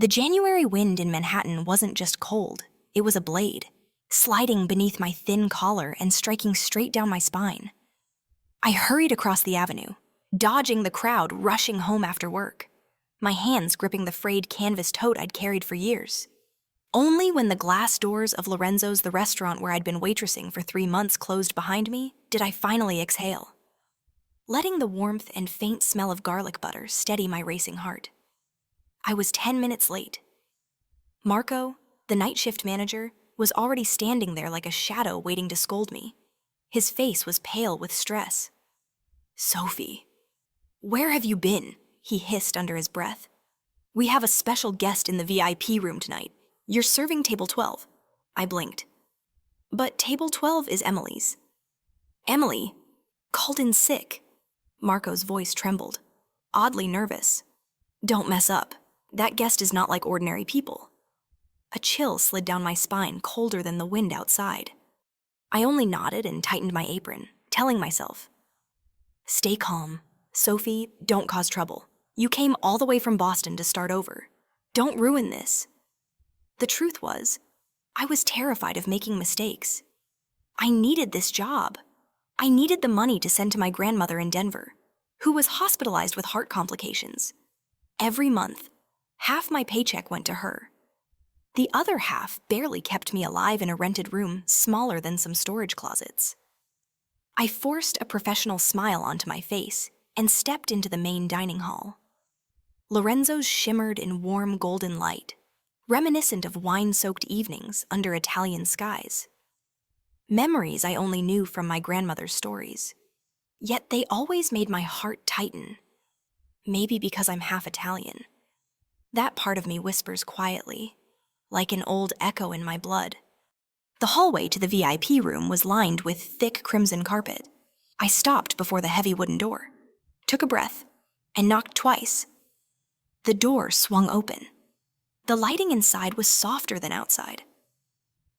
The January wind in Manhattan wasn't just cold, it was a blade, sliding beneath my thin collar and striking straight down my spine. I hurried across the avenue, dodging the crowd rushing home after work, my hands gripping the frayed canvas tote I'd carried for years. Only when the glass doors of Lorenzo's, the restaurant where I'd been waitressing for 3 months, closed behind me, did I finally exhale, letting the warmth and faint smell of garlic butter steady my racing heart. I was 10 minutes late. Marco, the night shift manager, was already standing there like a shadow waiting to scold me. His face was pale with stress. "Sophie, where have you been?" he hissed under his breath. "We have a special guest in the VIP room tonight. You're serving table 12. I blinked. "But table 12 is Emily's." "Emily? Called in sick." Marco's voice trembled, oddly nervous. "Don't mess up. That guest is not like ordinary people." A chill slid down my spine, colder than the wind outside. I only nodded and tightened my apron, telling myself, "Stay calm. Sophie, don't cause trouble. You came all the way from Boston to start over. Don't ruin this." The truth was, I was terrified of making mistakes. I needed this job. I needed the money to send to my grandmother in Denver, who was hospitalized with heart complications. Every month, half my paycheck went to her. The other half barely kept me alive in a rented room smaller than some storage closets. I forced a professional smile onto my face and stepped into the main dining hall. Lorenzo's shimmered in warm golden light, reminiscent of wine-soaked evenings under Italian skies. Memories I only knew from my grandmother's stories. Yet they always made my heart tighten. Maybe because I'm half Italian. That part of me whispers quietly, like an old echo in my blood. The hallway to the VIP room was lined with thick crimson carpet. I stopped before the heavy wooden door, took a breath, and knocked twice. The door swung open. The lighting inside was softer than outside.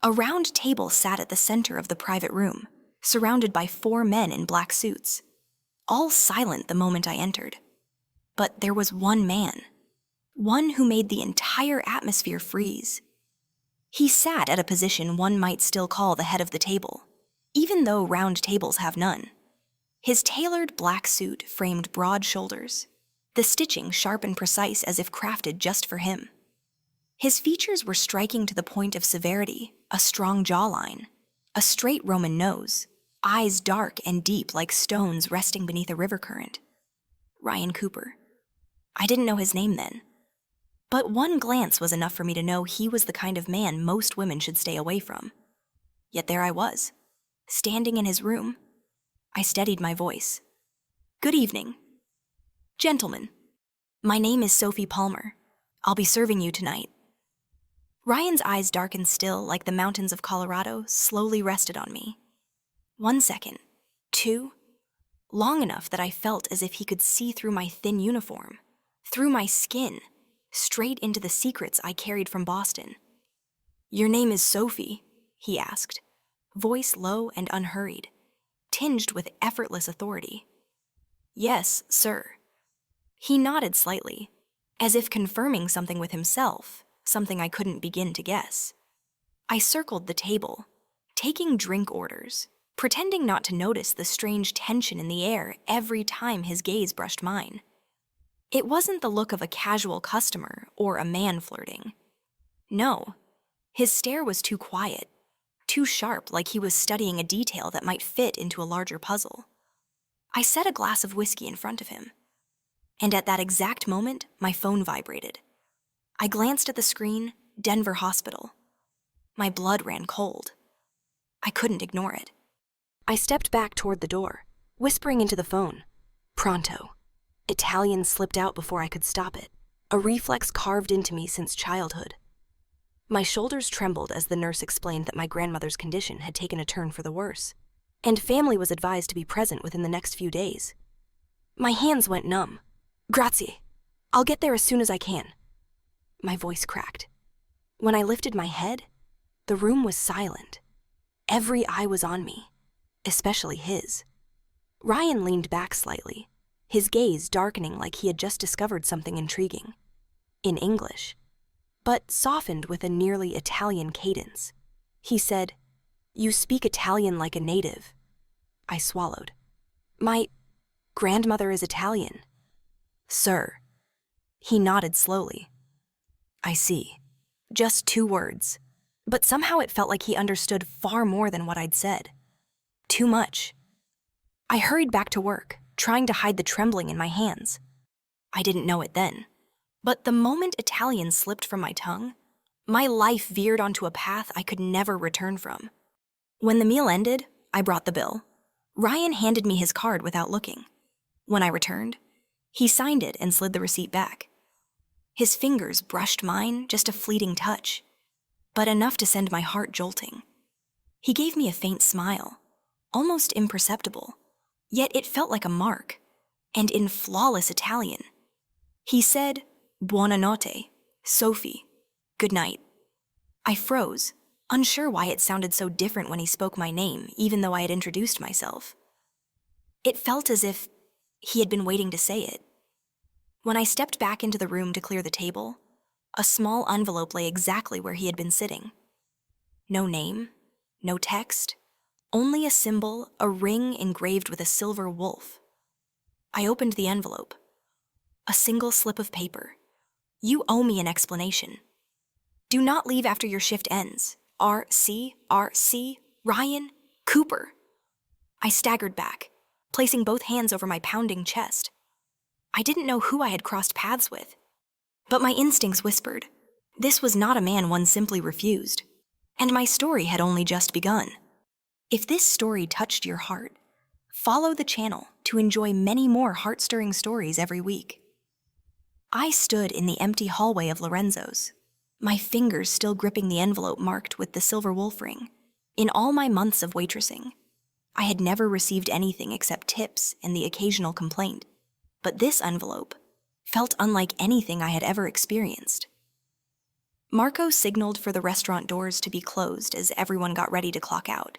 A round table sat at the center of the private room, surrounded by 4 men in black suits, all silent the moment I entered. But there was one man, one who made the entire atmosphere freeze. He sat at a position one might still call the head of the table, even though round tables have none. His tailored black suit framed broad shoulders, the stitching sharp and precise as if crafted just for him. His features were striking to the point of severity, a strong jawline, a straight Roman nose, eyes dark and deep like stones resting beneath a river current. Ryan Cooper. I didn't know his name then. But one glance was enough for me to know he was the kind of man most women should stay away from. Yet there I was, standing in his room. I steadied my voice. "Good evening. Gentlemen, my name is Sophie Palmer. I'll be serving you tonight." Ryan's eyes darkened still like the mountains of Colorado slowly rested on me. 1 second, 2, long enough that I felt as if he could see through my thin uniform, through my skin, straight into the secrets I carried from Boston. "Your name is Sophie?" he asked, voice low and unhurried, tinged with effortless authority. "Yes, sir." He nodded slightly, as if confirming something with himself, something I couldn't begin to guess. I circled the table, taking drink orders, pretending not to notice the strange tension in the air every time his gaze brushed mine. It wasn't the look of a casual customer or a man flirting. No, his stare was too quiet, too sharp, like he was studying a detail that might fit into a larger puzzle. I set a glass of whiskey in front of him, and at that exact moment, my phone vibrated. I glanced at the screen, Denver Hospital. My blood ran cold. I couldn't ignore it. I stepped back toward the door, whispering into the phone, "Pronto." Italian slipped out before I could stop it, a reflex carved into me since childhood. My shoulders trembled as the nurse explained that my grandmother's condition had taken a turn for the worse, and family was advised to be present within the next few days. My hands went numb. "Grazie. I'll get there as soon as I can." My voice cracked. When I lifted my head, the room was silent. Every eye was on me, especially his. Ryan leaned back slightly, his gaze darkening like he had just discovered something intriguing. In English, but softened with a nearly Italian cadence. He said, "You speak Italian like a native." I swallowed. "My grandmother is Italian." "Sir." He nodded slowly. "I see." Just 2 words. But somehow it felt like he understood far more than what I'd said. Too much. I hurried back to work, trying to hide the trembling in my hands. I didn't know it then. But the moment Italian slipped from my tongue, my life veered onto a path I could never return from. When the meal ended, I brought the bill. Ryan handed me his card without looking. When I returned, he signed it and slid the receipt back. His fingers brushed mine, just a fleeting touch, but enough to send my heart jolting. He gave me a faint smile, almost imperceptible, yet it felt like a mark, and in flawless Italian. He said, "Buonanotte, Sophie. Good night." I froze, unsure why it sounded so different when he spoke my name, even though I had introduced myself. It felt as if he had been waiting to say it. When I stepped back into the room to clear the table, a small envelope lay exactly where he had been sitting. No name, no text, only a symbol, a ring engraved with a silver wolf. I opened the envelope. A single slip of paper. "You owe me an explanation. Do not leave after your shift ends. R.C. Ryan Cooper." I staggered back, placing both hands over my pounding chest. I didn't know who I had crossed paths with, but my instincts whispered, this was not a man one simply refused, and my story had only just begun. If this story touched your heart, follow the channel to enjoy many more heart-stirring stories every week. I stood in the empty hallway of Lorenzo's, my fingers still gripping the envelope marked with the silver wolf ring. In all my months of waitressing, I had never received anything except tips and the occasional complaint, but this envelope felt unlike anything I had ever experienced. Marco signaled for the restaurant doors to be closed as everyone got ready to clock out.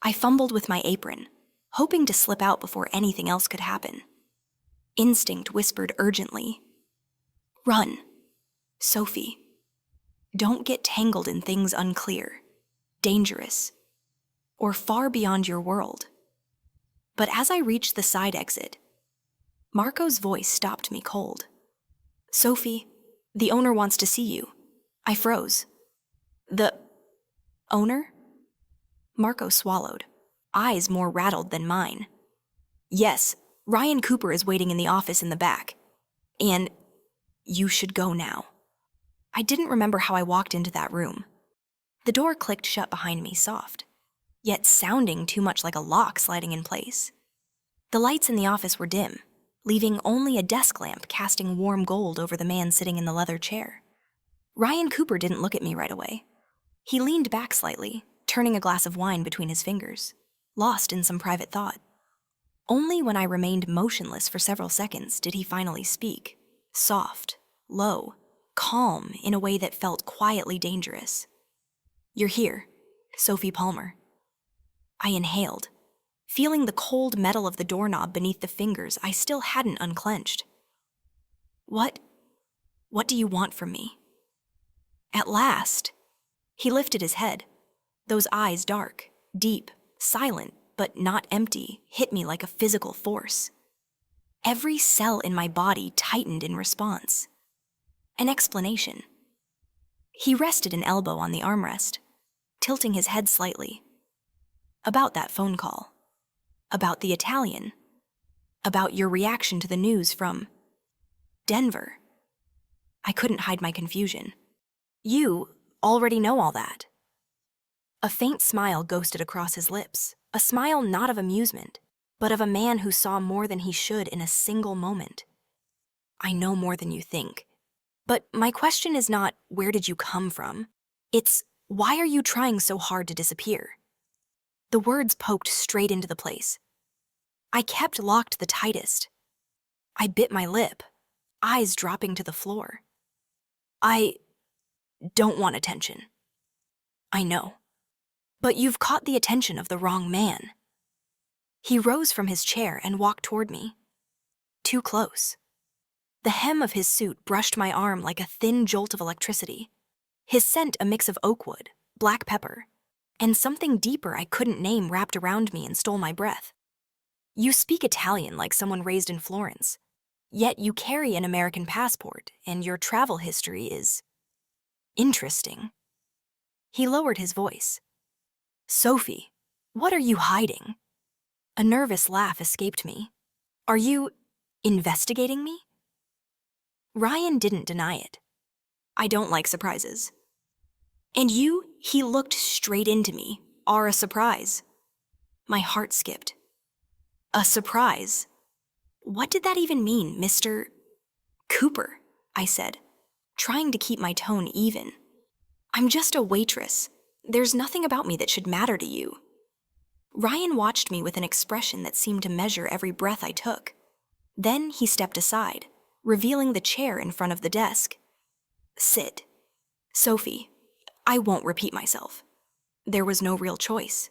I fumbled with my apron, hoping to slip out before anything else could happen. Instinct whispered urgently, "Run, Sophie. Don't get tangled in things unclear, dangerous, or far beyond your world." But as I reached the side exit, Marco's voice stopped me cold. "Sophie, the owner wants to see you." I froze. "The owner?" Marco swallowed, eyes more rattled than mine. "Yes, Ryan Cooper is waiting in the office in the back. And you should go now." I didn't remember how I walked into that room. The door clicked shut behind me, soft, yet sounding too much like a lock sliding in place. The lights in the office were dim, leaving only a desk lamp casting warm gold over the man sitting in the leather chair. Ryan Cooper didn't look at me right away. He leaned back slightly, turning a glass of wine between his fingers, lost in some private thought. Only when I remained motionless for several seconds did he finally speak, soft, low, calm in a way that felt quietly dangerous. "You're here, Sophie Palmer." I inhaled, feeling the cold metal of the doorknob beneath the fingers I still hadn't unclenched. What do you want from me?" At last, he lifted his head. Those eyes, dark, deep, silent, but not empty, hit me like a physical force. Every cell in my body tightened in response. An explanation. He rested an elbow on the armrest, tilting his head slightly. "About that phone call. About the Italian. About your reaction to the news from Denver." I couldn't hide my confusion. "You already know all that." A faint smile ghosted across his lips, a smile not of amusement, but of a man who saw more than he should in a single moment. "I know more than you think. But my question is not, where did you come from? It's, why are you trying so hard to disappear?" The words poked straight into the place. I kept locked the tightest. I bit my lip, eyes dropping to the floor. "I don't want attention." "I know. But you've caught the attention of the wrong man." He rose from his chair and walked toward me. Too close. The hem of his suit brushed my arm like a thin jolt of electricity. His scent a mix of oak wood, black pepper, and something deeper I couldn't name wrapped around me and stole my breath. You speak Italian like someone raised in Florence, yet you carry an American passport and your travel history is interesting. He lowered his voice. Sophie, what are you hiding? A nervous laugh escaped me. Are you investigating me? Ryan didn't deny it. I don't like surprises. And you, he looked straight into me, are a surprise. My heart skipped. A surprise? What did that even mean, Mr. Cooper? I said, trying to keep my tone even. I'm just a waitress. There's nothing about me that should matter to you. Ryan watched me with an expression that seemed to measure every breath I took. Then he stepped aside, revealing the chair in front of the desk. Sit. Sophie, I won't repeat myself. There was no real choice.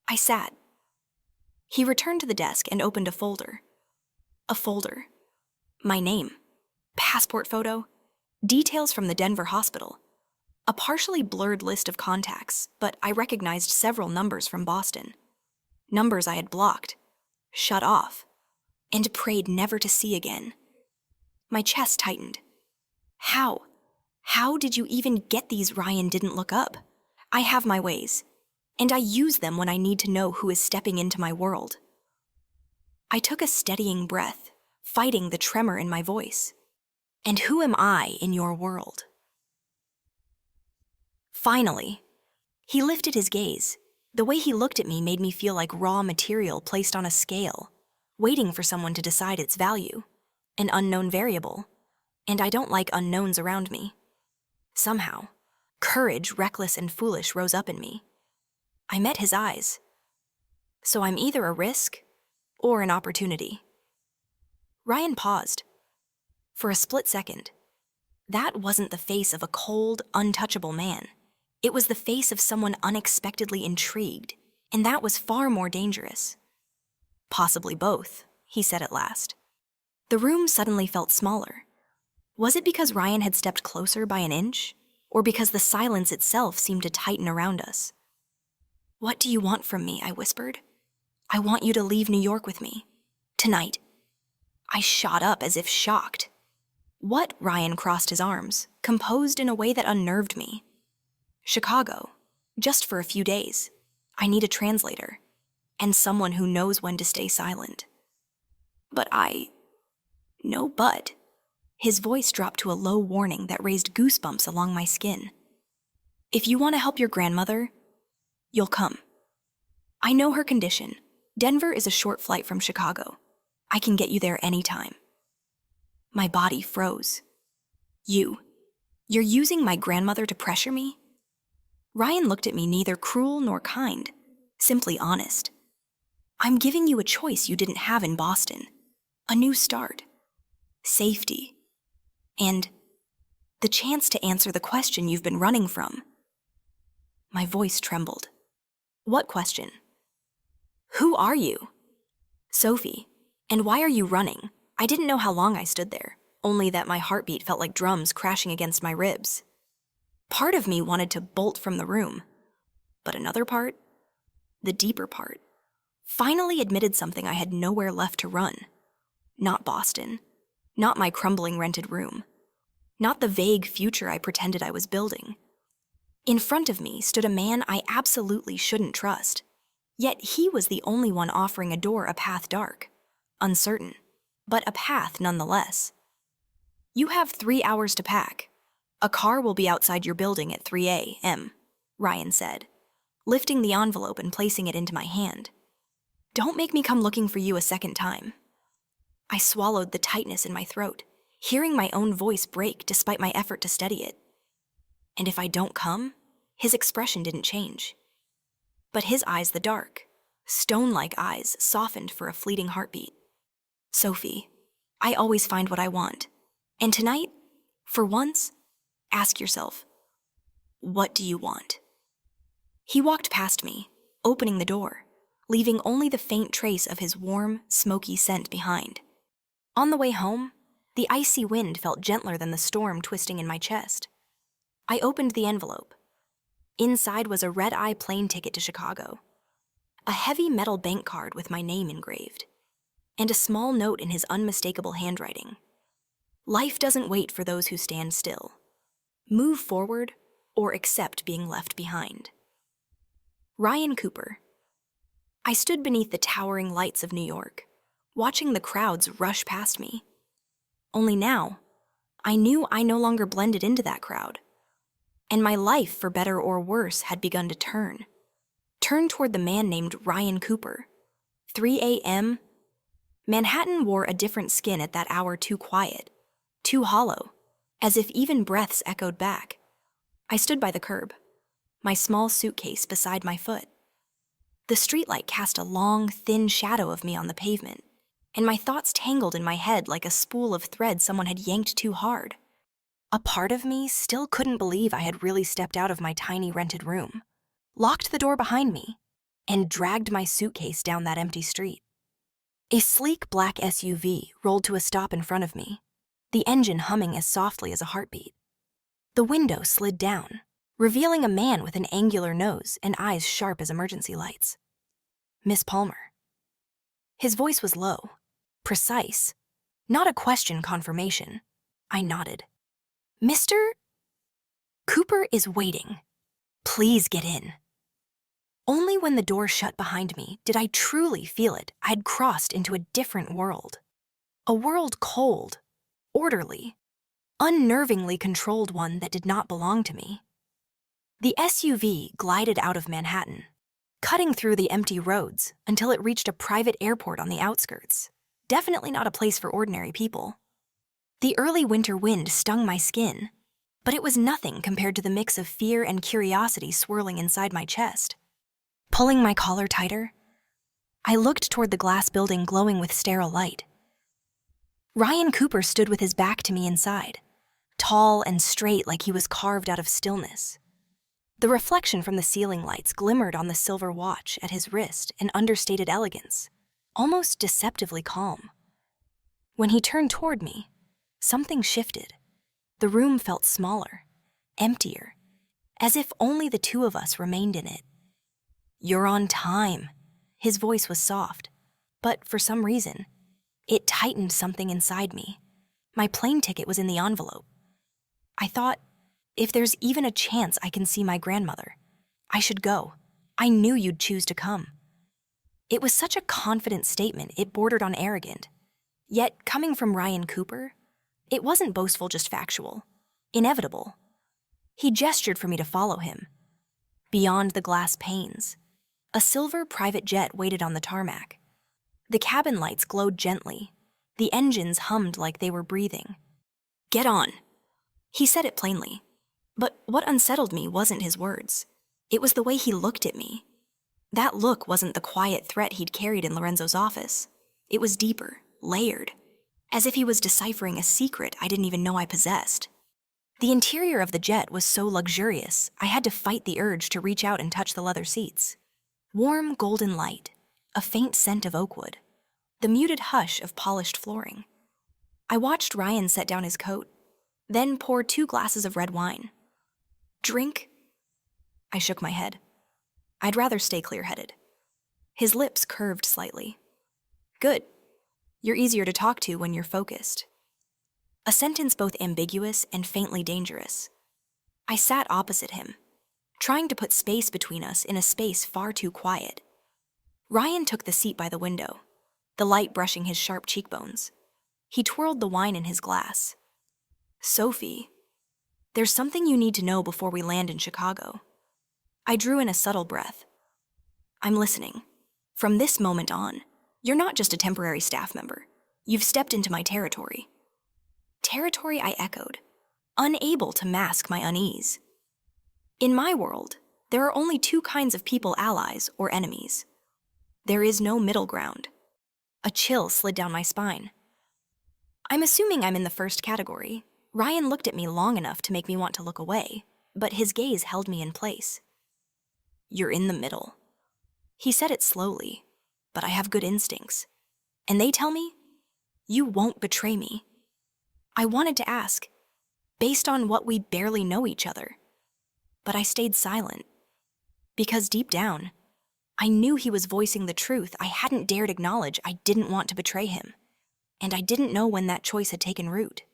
I sat. He returned to the desk and opened a folder. A folder. My name. Passport photo. Details from the Denver hospital. A partially blurred list of contacts, but I recognized several numbers from Boston. Numbers I had blocked, shut off, and prayed never to see again. My chest tightened. How? How did you even get these? Ryan didn't look up. I have my ways, and I use them when I need to know who is stepping into my world. I took a steadying breath, fighting the tremor in my voice. And who am I in your world? Finally, he lifted his gaze. The way he looked at me made me feel like raw material placed on a scale, waiting for someone to decide its value, an unknown variable, and I don't like unknowns around me. Somehow, courage, reckless and foolish, rose up in me. I met his eyes. So I'm either a risk or an opportunity. Ryan paused. For a split second, that wasn't the face of a cold, untouchable man. It was the face of someone unexpectedly intrigued, and that was far more dangerous. Possibly both, he said at last. The room suddenly felt smaller. Was it because Ryan had stepped closer by an inch, or because the silence itself seemed to tighten around us? What do you want from me? I whispered. I want you to leave New York with me. Tonight. I shot up as if shocked. What? Ryan crossed his arms, composed in a way that unnerved me. Chicago. Just for a few days. I need a translator. And someone who knows when to stay silent. But No but. His voice dropped to a low warning that raised goosebumps along my skin. If you want to help your grandmother, you'll come. I know her condition. Denver is a short flight from Chicago. I can get you there anytime. My body froze. You're using my grandmother to pressure me? Ryan looked at me neither cruel nor kind, simply honest. I'm giving you a choice you didn't have in Boston. A new start. Safety. And the chance to answer the question you've been running from. My voice trembled. What question? Who are you? Sophie. And why are you running? I didn't know how long I stood there, only that my heartbeat felt like drums crashing against my ribs. Part of me wanted to bolt from the room, but another part, the deeper part, finally admitted something I had nowhere left to run. Not Boston, not my crumbling rented room, not the vague future I pretended I was building. In front of me stood a man I absolutely shouldn't trust, yet he was the only one offering a door a path dark, uncertain, but a path nonetheless. You have 3 hours to pack. A car will be outside your building at 3 a.m., Ryan said, lifting the envelope and placing it into my hand. Don't make me come looking for you a second time. I swallowed the tightness in my throat, hearing my own voice break despite my effort to steady it. And if I don't come, his expression didn't change. But his eyes, the dark, stone-like eyes, softened for a fleeting heartbeat. Sophie, I always find what I want. And tonight, for once, ask yourself, what do you want? He walked past me, opening the door, leaving only the faint trace of his warm, smoky scent behind. On the way home, The icy wind felt gentler than the storm twisting in my chest. I opened the envelope. Inside was a red-eye plane ticket to Chicago, a heavy metal bank card with my name engraved, and a small note in his unmistakable handwriting. Life doesn't wait for those who stand still. Move forward or accept being left behind. Ryan Cooper. I stood beneath the towering lights of New York, watching the crowds rush past me. Only now, I knew I no longer blended into that crowd, and my life, for better or worse, had begun to turn toward the man named Ryan Cooper. 3 a.m. Manhattan wore a different skin at that hour, too quiet, too hollow, as if even breaths echoed back. I stood by the curb, my small suitcase beside my foot. The streetlight cast a long, thin shadow of me on the pavement, and my thoughts tangled in my head like a spool of thread someone had yanked too hard. A part of me still couldn't believe I had really stepped out of my tiny rented room, locked the door behind me, and dragged my suitcase down that empty street. A sleek black SUV rolled to a stop in front of me, the engine humming as softly as a heartbeat. The window slid down, revealing a man with an angular nose and eyes sharp as emergency lights. Miss Palmer. His voice was low, precise, not a question confirmation. I nodded. Mr. Cooper is waiting. Please get in. Only when the door shut behind me did I truly feel it. I had crossed into a different world. A world cold, orderly, unnervingly controlled one that did not belong to me. The SUV glided out of Manhattan, cutting through the empty roads until it reached a private airport on the outskirts. Definitely not a place for ordinary people. The early winter wind stung my skin, but it was nothing compared to the mix of fear and curiosity swirling inside my chest. Pulling my collar tighter, I looked toward the glass building glowing with sterile light. Ryan Cooper stood with his back to me inside, tall and straight like he was carved out of stillness. The reflection from the ceiling lights glimmered on the silver watch at his wrist in understated elegance, almost deceptively calm. When he turned toward me, something shifted. The room felt smaller, emptier, as if only the two of us remained in it. You're on time. His voice was soft, but for some reason, it tightened something inside me. My plane ticket was in the envelope. I thought, if there's even a chance I can see my grandmother, I should go. I knew you'd choose to come. It was such a confident statement, it bordered on arrogant. Yet, coming from Ryan Cooper, it wasn't boastful, just factual, inevitable. He gestured for me to follow him. Beyond the glass panes, a silver private jet waited on the tarmac. The cabin lights glowed gently. The engines hummed like they were breathing. Get on. He said it plainly. But what unsettled me wasn't his words. It was the way he looked at me. That look wasn't the quiet threat he'd carried in Lorenzo's office. It was deeper, layered, as if he was deciphering a secret I didn't even know I possessed. The interior of the jet was so luxurious, I had to fight the urge to reach out and touch the leather seats. Warm golden light, a faint scent of oak wood, the muted hush of polished flooring. I watched Ryan set down his coat, then pour 2 glasses of red wine. Drink? I shook my head. I'd rather stay clear-headed. His lips curved slightly. Good. You're easier to talk to when you're focused. A sentence both ambiguous and faintly dangerous. I sat opposite him, trying to put space between us in a space far too quiet. Ryan took the seat by the window, the light brushing his sharp cheekbones. He twirled the wine in his glass. Sophie, there's something you need to know before we land in Chicago. I drew in a subtle breath. I'm listening. From this moment on, you're not just a temporary staff member. You've stepped into my territory. Territory, I echoed, unable to mask my unease. In my world, there are only 2 kinds of people, allies or enemies. There is no middle ground. A chill slid down my spine. I'm assuming I'm in the first category. Ryan looked at me long enough to make me want to look away, but his gaze held me in place. You're in the middle. He said it slowly, but I have good instincts. And they tell me, you won't betray me. I wanted to ask, based on what we barely know each other. But I stayed silent, because deep down, I knew he was voicing the truth I hadn't dared acknowledge. I didn't want to betray him, and I didn't know when that choice had taken root.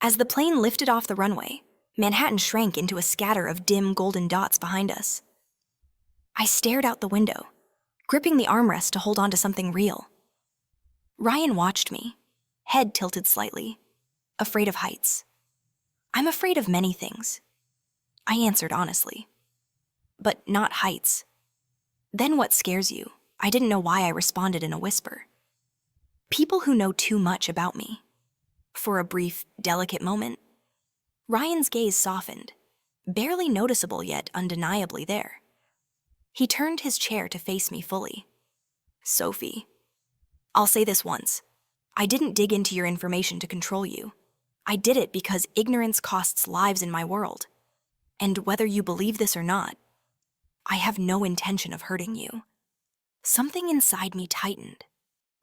As the plane lifted off the runway, Manhattan shrank into a scatter of dim golden dots behind us. I stared out the window, gripping the armrest to hold on to something real. Ryan watched me, head tilted slightly, afraid of heights. I'm afraid of many things, I answered honestly. But not heights. Then what scares you? I didn't know why I responded in a whisper. People who know too much about me. For a brief, delicate moment, Ryan's gaze softened, barely noticeable yet undeniably there. He turned his chair to face me fully. Sophie, I'll say this once. I didn't dig into your information to control you. I did it because ignorance costs lives in my world. And whether you believe this or not, I have no intention of hurting you. Something inside me tightened,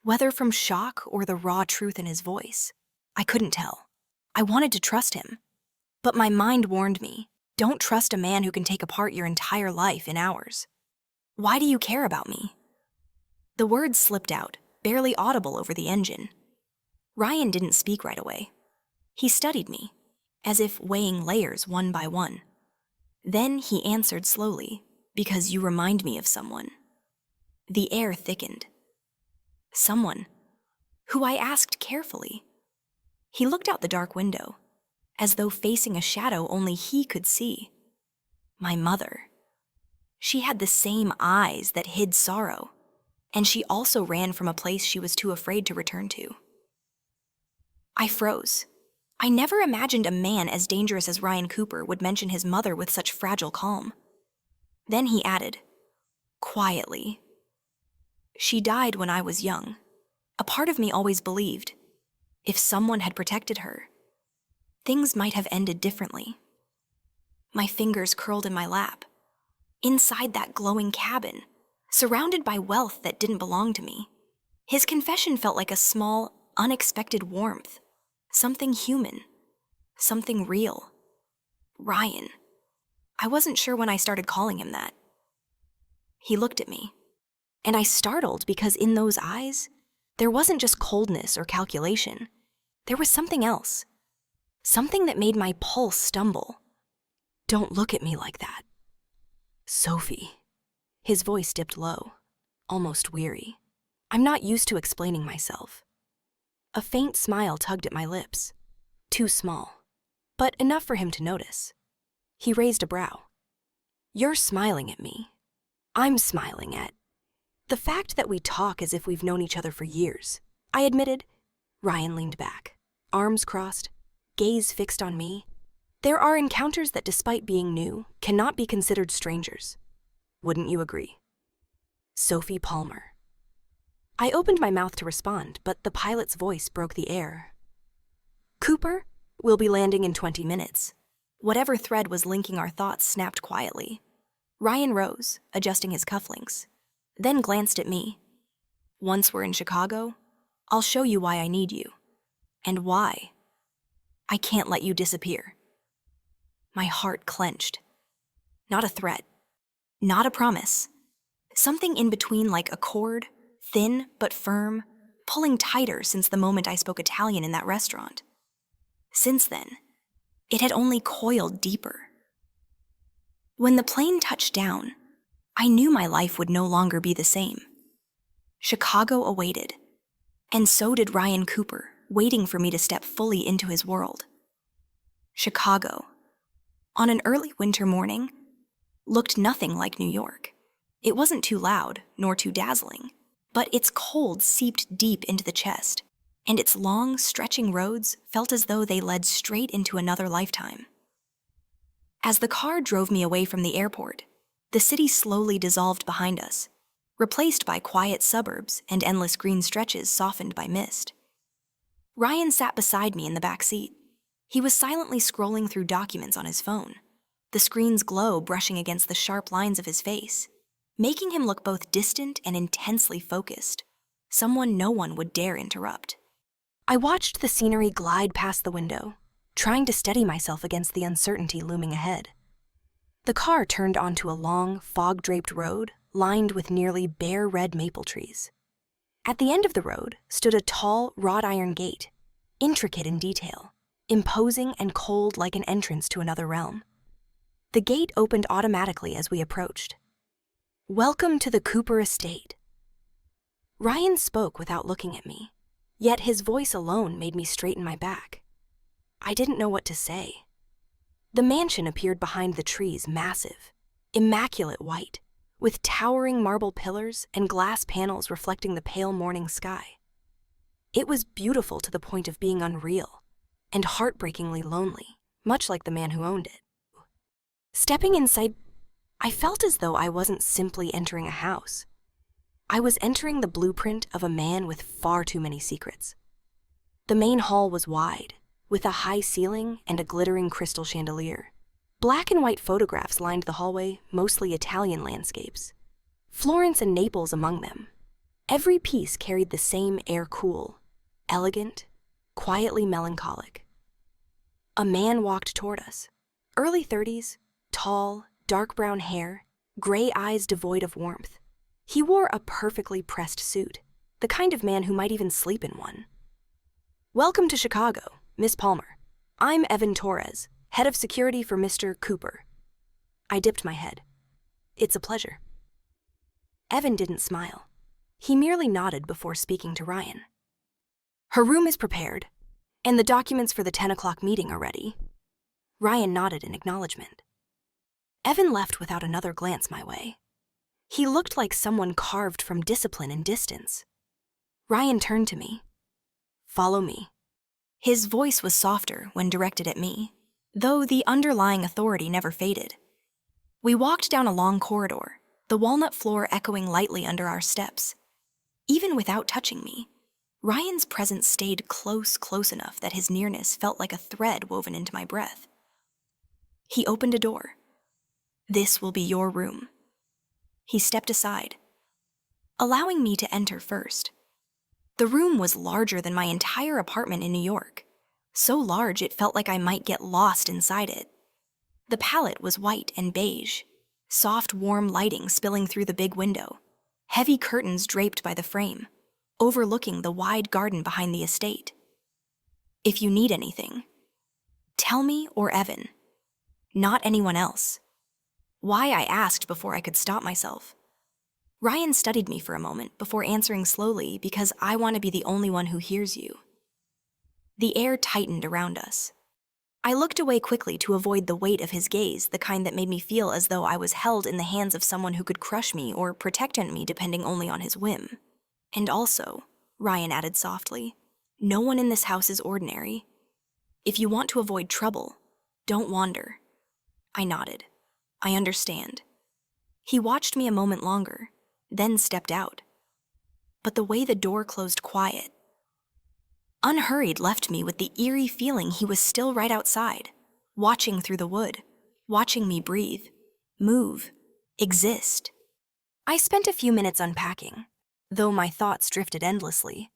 whether from shock or the raw truth in his voice. I couldn't tell. I wanted to trust him, but my mind warned me, don't trust a man who can take apart your entire life in hours. Why do you care about me? The words slipped out, barely audible over the engine. Ryan didn't speak right away. He studied me, as if weighing layers one by one. Then he answered slowly, because you remind me of someone. The air thickened. Someone who I asked carefully. He looked out the dark window, as though facing a shadow only he could see. My mother. She had the same eyes that hid sorrow, and she also ran from a place she was too afraid to return to. I froze. I never imagined a man as dangerous as Ryan Cooper would mention his mother with such fragile calm. Then he added, quietly, she died when I was young. A part of me always believed, if someone had protected her, things might have ended differently. My fingers curled in my lap. Inside that glowing cabin, surrounded by wealth that didn't belong to me, his confession felt like a small, unexpected warmth. Something human. Something real. Ryan. I wasn't sure when I started calling him that. He looked at me, and I startled because in those eyes, there wasn't just coldness or calculation. There was something else. Something that made my pulse stumble. Don't look at me like that. Sophie. His voice dipped low, almost weary. I'm not used to explaining myself. A faint smile tugged at my lips. Too small, but enough for him to notice. He raised a brow. You're smiling at me. I'm smiling at the fact that we talk as if we've known each other for years. I admitted. Ryan leaned back, arms crossed, gaze fixed on me. There are encounters that, despite being new, cannot be considered strangers. Wouldn't you agree? Sophie Palmer. I opened my mouth to respond, but the pilot's voice broke the air. Cooper, we'll be landing in 20 minutes. Whatever thread was linking our thoughts snapped quietly. Ryan rose, adjusting his cufflinks, then glanced at me. Once we're in Chicago, I'll show you why I need you. And why I can't let you disappear. My heart clenched. Not a threat. Not a promise. Something in between, like a cord, thin but firm, pulling tighter since the moment I spoke Italian in that restaurant. Since then, it had only coiled deeper. When the plane touched down, I knew my life would no longer be the same. Chicago awaited, and so did Ryan Cooper, waiting for me to step fully into his world. Chicago, on an early winter morning, looked nothing like New York. It wasn't too loud, nor too dazzling, but its cold seeped deep into the chest, and its long, stretching roads felt as though they led straight into another lifetime. As the car drove me away from the airport, the city slowly dissolved behind us, replaced by quiet suburbs and endless green stretches softened by mist. Ryan sat beside me in the back seat. He was silently scrolling through documents on his phone, the screen's glow brushing against the sharp lines of his face, making him look both distant and intensely focused, someone no one would dare interrupt. I watched the scenery glide past the window, trying to steady myself against the uncertainty looming ahead. The car turned onto a long, fog-draped road lined with nearly bare red maple trees. At the end of the road stood a tall, wrought-iron gate, intricate in detail, imposing and cold like an entrance to another realm. The gate opened automatically as we approached. "Welcome to the Cooper estate." Ryan spoke without looking at me, yet his voice alone made me straighten my back. I didn't know what to say. The mansion appeared behind the trees, massive, immaculate white, with towering marble pillars and glass panels reflecting the pale morning sky. It was beautiful to the point of being unreal, and heartbreakingly lonely, much like the man who owned it. Stepping inside, I felt as though I wasn't simply entering a house. I was entering the blueprint of a man with far too many secrets. The main hall was wide, with a high ceiling and a glittering crystal chandelier. Black and white photographs lined the hallway, mostly Italian landscapes, Florence and Naples among them. Every piece carried the same air, cool, elegant, quietly melancholic. A man walked toward us, early 30s, tall, dark brown hair, gray eyes devoid of warmth. He wore a perfectly pressed suit, the kind of man who might even sleep in one. "Welcome to Chicago, Miss Palmer. I'm Evan Torres, head of security for Mr. Cooper." I dipped my head. "It's a pleasure." Evan didn't smile. He merely nodded before speaking to Ryan. "Her room is prepared, and the documents for the 10 o'clock meeting are ready." Ryan nodded in acknowledgement. Evan left without another glance my way. He looked like someone carved from discipline and distance. Ryan turned to me. "Follow me." His voice was softer when directed at me, though the underlying authority never faded. We walked down a long corridor, the walnut floor echoing lightly under our steps. Even without touching me, Ryan's presence stayed close enough that his nearness felt like a thread woven into my breath. He opened a door. "This will be your room." He stepped aside, allowing me to enter first. The room was larger than my entire apartment in New York, so large it felt like I might get lost inside it. The palette was white and beige, soft, warm lighting spilling through the big window, heavy curtains draped by the frame, overlooking the wide garden behind the estate. "If you need anything, tell me or Evan, not anyone else." Why, I asked before I could stop myself. Ryan studied me for a moment before answering slowly, "Because I want to be the only one who hears you." The air tightened around us. I looked away quickly to avoid the weight of his gaze, the kind that made me feel as though I was held in the hands of someone who could crush me or protect me depending only on his whim. "And also," Ryan added softly, "no one in this house is ordinary. If you want to avoid trouble, don't wander." I nodded. "I understand." He watched me a moment longer, then stepped out. But the way the door closed quiet, unhurried, left me with the eerie feeling he was still right outside, watching through the wood, watching me breathe, move, exist. I spent a few minutes unpacking, though my thoughts drifted endlessly.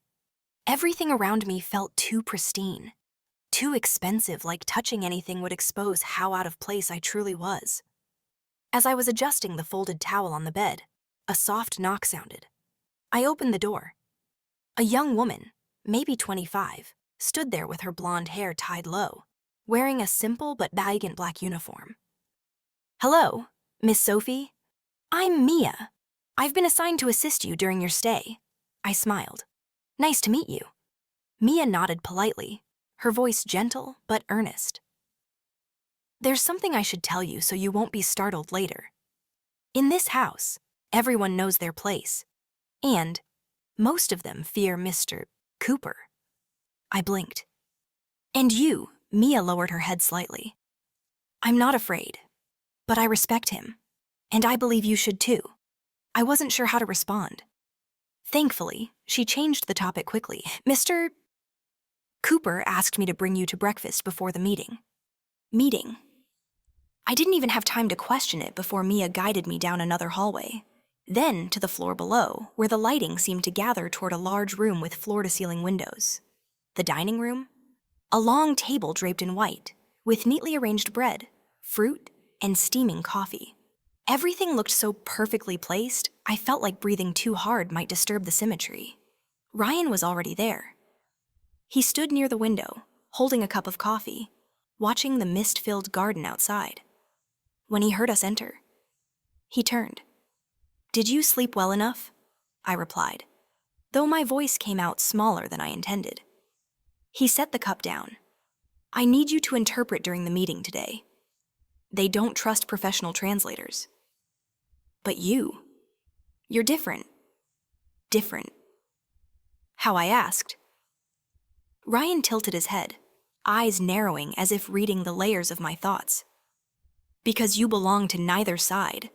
Everything around me felt too pristine, too expensive, like touching anything would expose how out of place I truly was. As I was adjusting the folded towel on the bed, a soft knock sounded. I opened the door. A young woman, maybe 25, stood there with her blonde hair tied low, wearing a simple but elegant black uniform. "Hello, Miss Sophie. I'm Mia. I've been assigned to assist you during your stay." I smiled. "Nice to meet you." Mia nodded politely, her voice gentle but earnest. "There's something I should tell you so you won't be startled later. In this house, everyone knows their place, and most of them fear Mr. Cooper." I blinked. "And you," Mia lowered her head slightly. "I'm not afraid, but I respect him, and I believe you should too." I wasn't sure how to respond. Thankfully, she changed the topic quickly. "Mr. Cooper asked me to bring you to breakfast before the meeting." Meeting? I didn't even have time to question it before Mia guided me down another hallway, then to the floor below, where the lighting seemed to gather toward a large room with floor-to-ceiling windows. The dining room? A long table draped in white, with neatly arranged bread, fruit, and steaming coffee. Everything looked so perfectly placed, I felt like breathing too hard might disturb the symmetry. Ryan was already there. He stood near the window, holding a cup of coffee, watching the mist-filled garden outside. When he heard us enter, he turned. "Did you sleep well enough?" I replied, though my voice came out smaller than I intended. He set the cup down. "I need you to interpret during the meeting today. They don't trust professional translators. But you're different. Different." How, I asked. Ryan tilted his head, eyes narrowing as if reading the layers of my thoughts. "Because you belong to neither side.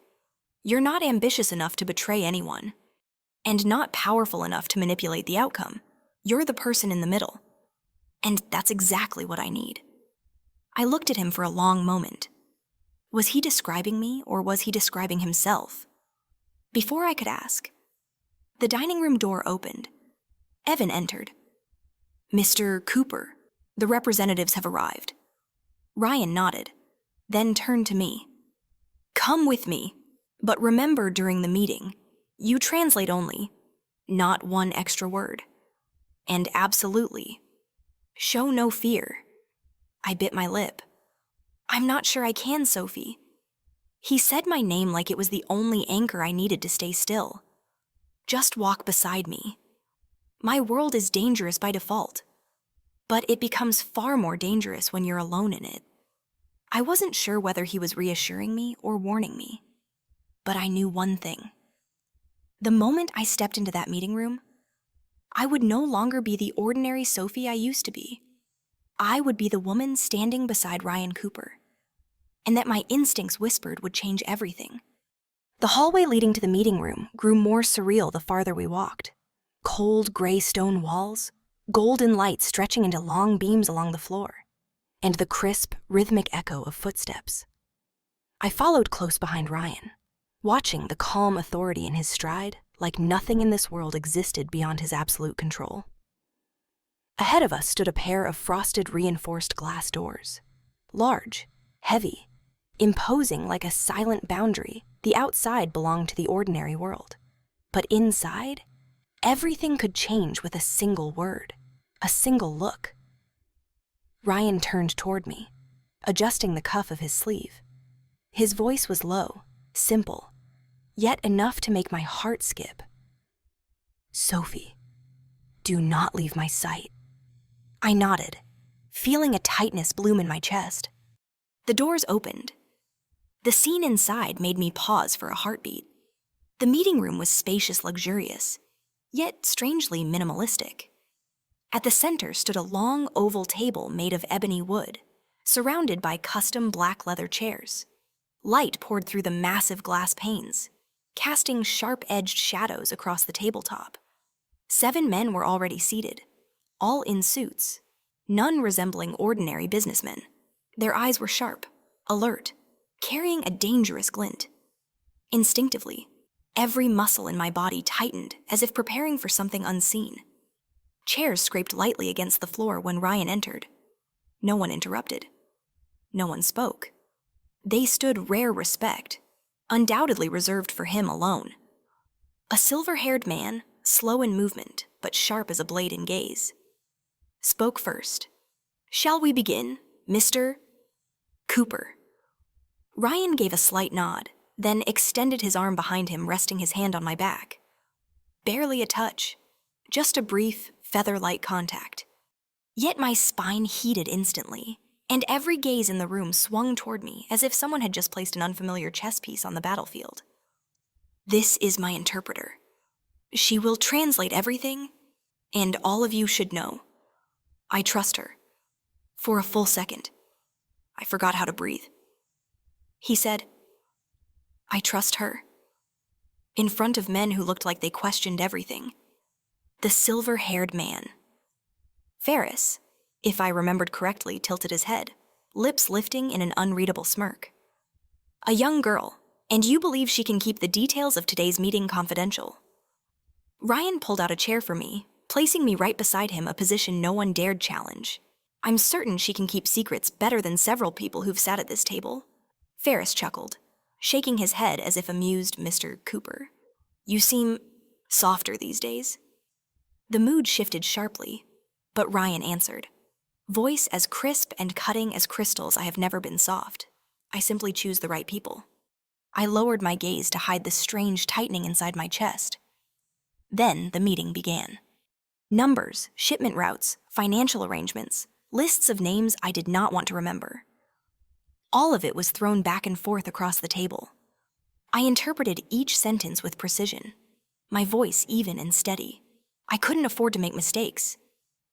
You're not ambitious enough to betray anyone, and not powerful enough to manipulate the outcome. You're the person in the middle. And that's exactly what I need." I looked at him for a long moment. Was he describing me, or was he describing himself? Before I could ask, the dining room door opened. Evan entered. "Mr. Cooper, the representatives have arrived." Ryan nodded, then turned to me. "Come with me, but remember during the meeting, you translate only, not one extra word. And absolutely, show no fear." I bit my lip. "I'm not sure I can, Sophie." He said my name like it was the only anchor I needed to stay still. "Just walk beside me. My world is dangerous by default, but it becomes far more dangerous when you're alone in it." I wasn't sure whether he was reassuring me or warning me, but I knew one thing. The moment I stepped into that meeting room, I would no longer be the ordinary Sophie I used to be. I would be the woman standing beside Ryan Cooper, and that my instincts whispered would change everything. The hallway leading to the meeting room grew more surreal the farther we walked. Cold gray stone walls, golden light stretching into long beams along the floor, and the crisp, rhythmic echo of footsteps. I followed close behind Ryan, watching the calm authority in his stride like nothing in this world existed beyond his absolute control. Ahead of us stood a pair of frosted reinforced glass doors. Large, heavy, imposing like a silent boundary, the outside belonged to the ordinary world. But inside, everything could change with a single word, a single look. Ryan turned toward me, adjusting the cuff of his sleeve. His voice was low, simple, yet enough to make my heart skip. "Sophie, do not leave my sight." I nodded, feeling a tightness bloom in my chest. The doors opened. The scene inside made me pause for a heartbeat. The meeting room was spacious, luxurious, yet strangely minimalistic. At the center stood a long oval table made of ebony wood, surrounded by custom black leather chairs. Light poured through the massive glass panes, casting sharp-edged shadows across the tabletop. 7 men were already seated, all in suits, none resembling ordinary businessmen. Their eyes were sharp, alert, carrying a dangerous glint. Instinctively, every muscle in my body tightened as if preparing for something unseen. Chairs scraped lightly against the floor when Ryan entered. No one interrupted. No one spoke. They stood rare respect, undoubtedly reserved for him alone. A silver-haired man, slow in movement, but sharp as a blade in gaze, spoke first. "Shall we begin, Mr. Cooper?" Ryan gave a slight nod, then extended his arm behind him, resting his hand on my back. Barely a touch, just a brief, feather-light contact. Yet my spine heated instantly, and every gaze in the room swung toward me as if someone had just placed an unfamiliar chess piece on the battlefield. "This is my interpreter. She will translate everything, and all of you should know. I trust her." For a full second, I forgot how to breathe. He said, "I trust her," in front of men who looked like they questioned everything. The silver-haired man. Ferris, if I remembered correctly, tilted his head, lips lifting in an unreadable smirk. "A young girl, and you believe she can keep the details of today's meeting confidential." Ryan pulled out a chair for me, placing me right beside him, a position no one dared challenge. I'm certain she can keep secrets better than several people who've sat at this table. Ferris chuckled, shaking his head as if amused Mr. Cooper. You seem softer these days. The mood shifted sharply, but Ryan answered. Voice as crisp and cutting as crystals. I have never been soft. I simply choose the right people. I lowered my gaze to hide the strange tightening inside my chest. Then the meeting began. Numbers, shipment routes, financial arrangements, lists of names I did not want to remember. All of it was thrown back and forth across the table. I interpreted each sentence with precision, my voice even and steady. I couldn't afford to make mistakes,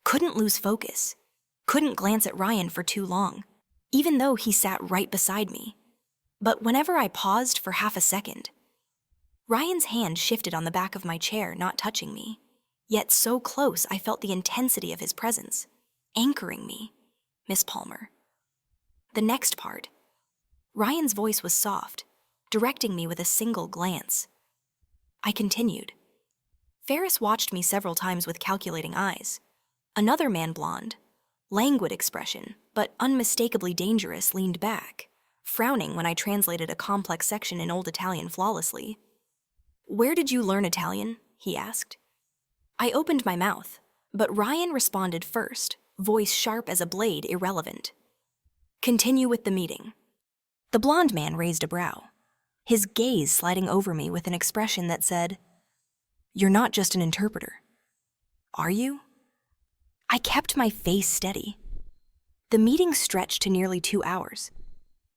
couldn't lose focus, couldn't glance at Ryan for too long, even though he sat right beside me. But whenever I paused for half a second, Ryan's hand shifted on the back of my chair, not touching me, yet so close I felt the intensity of his presence, anchoring me. Miss Palmer. The next part. Ryan's voice was soft, directing me with a single glance. I continued. Ferris watched me several times with calculating eyes. Another man, blonde, languid expression, but unmistakably dangerous, leaned back, frowning when I translated a complex section in Old Italian flawlessly. Where did you learn Italian? He asked. I opened my mouth, but Ryan responded first, voice sharp as a blade, irrelevant. Continue with the meeting. The blonde man raised a brow, his gaze sliding over me with an expression that said, You're not just an interpreter. Are you? I kept my face steady. The meeting stretched to nearly 2 hours,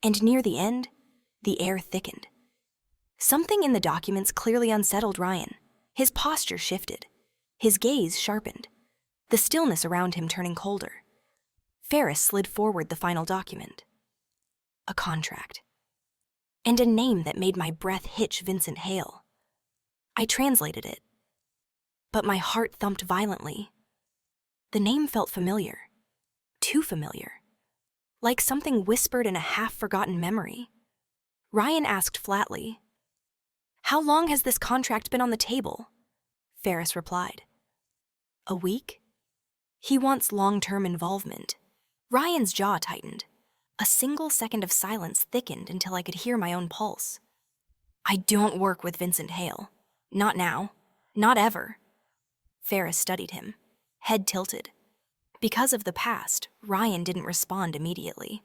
and near the end, the air thickened. Something in the documents clearly unsettled Ryan. His posture shifted, his gaze sharpened, the stillness around him turning colder. Ferris slid forward the final document. A contract. And a name that made my breath hitch. Vincent Hale. I translated it, but my heart thumped violently. The name felt familiar, too familiar, like something whispered in a half-forgotten memory. Ryan asked flatly, How long has this contract been on the table? Ferris replied, A week? He wants long-term involvement. Ryan's jaw tightened. A single second of silence thickened until I could hear my own pulse. I don't work with Vincent Hale. Not now. Not ever. Ferris studied him, head tilted. Because of the past, Ryan didn't respond immediately.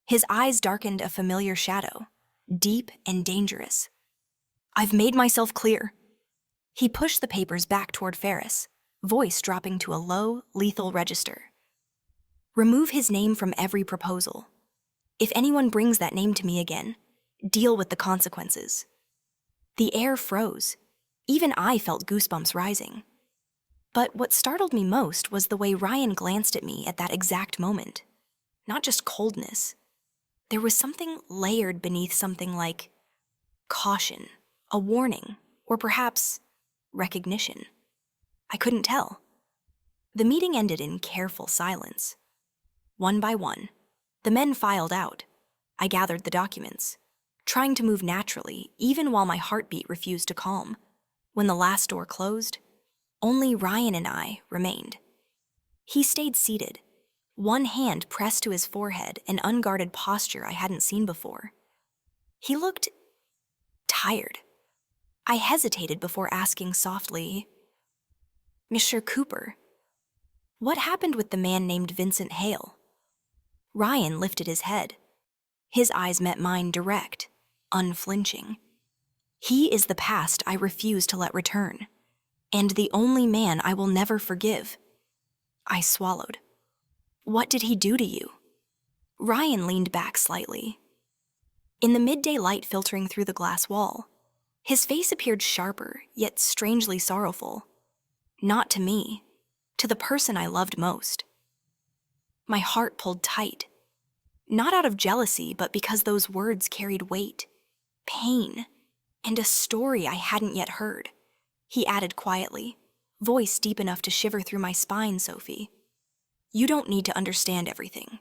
His eyes darkened a familiar shadow, deep and dangerous. I've made myself clear. He pushed the papers back toward Ferris, voice dropping to a low, lethal register. Remove his name from every proposal. If anyone brings that name to me again, deal with the consequences. The air froze. Even I felt goosebumps rising. But what startled me most was the way Ryan glanced at me at that exact moment. Not just coldness. There was something layered beneath, something like caution, a warning, or perhaps recognition. I couldn't tell. The meeting ended in careful silence. One by one, the men filed out. I gathered the documents, trying to move naturally, even while my heartbeat refused to calm. When the last door closed, only Ryan and I remained. He stayed seated, one hand pressed to his forehead, an unguarded posture I hadn't seen before. He looked tired. I hesitated before asking softly, Monsieur Cooper, what happened with the man named Vincent Hale? Ryan lifted his head. His eyes met mine direct, unflinching. He is the past I refuse to let return, and the only man I will never forgive. I swallowed. What did he do to you? Ryan leaned back slightly. In the midday light filtering through the glass wall, his face appeared sharper, yet strangely sorrowful. Not to me, to the person I loved most. My heart pulled tight, not out of jealousy, but because those words carried weight, pain, and a story I hadn't yet heard. He added quietly, voice deep enough to shiver through my spine, Sophie. You don't need to understand everything.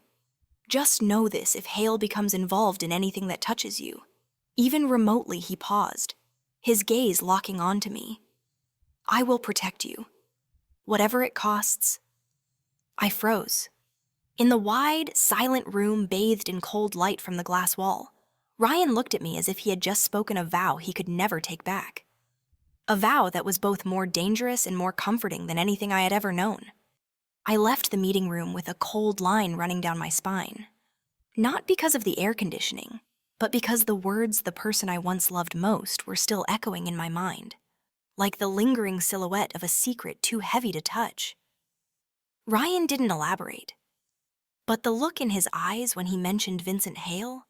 Just know this: if Hale becomes involved in anything that touches you, even remotely. He paused, his gaze locking onto me. I will protect you. Whatever it costs. I froze. In the wide, silent room bathed in cold light from the glass wall, Ryan looked at me as if he had just spoken a vow he could never take back. A vow that was both more dangerous and more comforting than anything I had ever known. I left the meeting room with a cold line running down my spine. Not because of the air conditioning, but because the words the person I once loved most were still echoing in my mind, like the lingering silhouette of a secret too heavy to touch. Ryan didn't elaborate, but the look in his eyes when he mentioned Vincent Hale,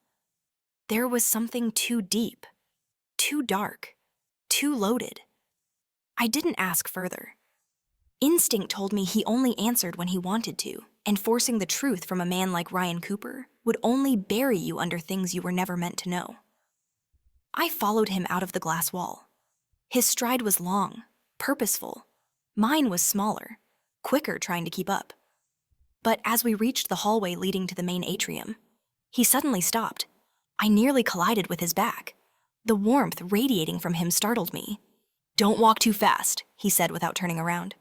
there was something too deep, too dark, too loaded. I didn't ask further. Instinct told me he only answered when he wanted to, and forcing the truth from a man like Ryan Cooper would only bury you under things you were never meant to know. I followed him out of the glass wall. His stride was long, purposeful. Mine was smaller, quicker trying to keep up. But as we reached the hallway leading to the main atrium, he suddenly stopped. I nearly collided with his back. The warmth radiating from him startled me. "Don't walk too fast," he said without turning around.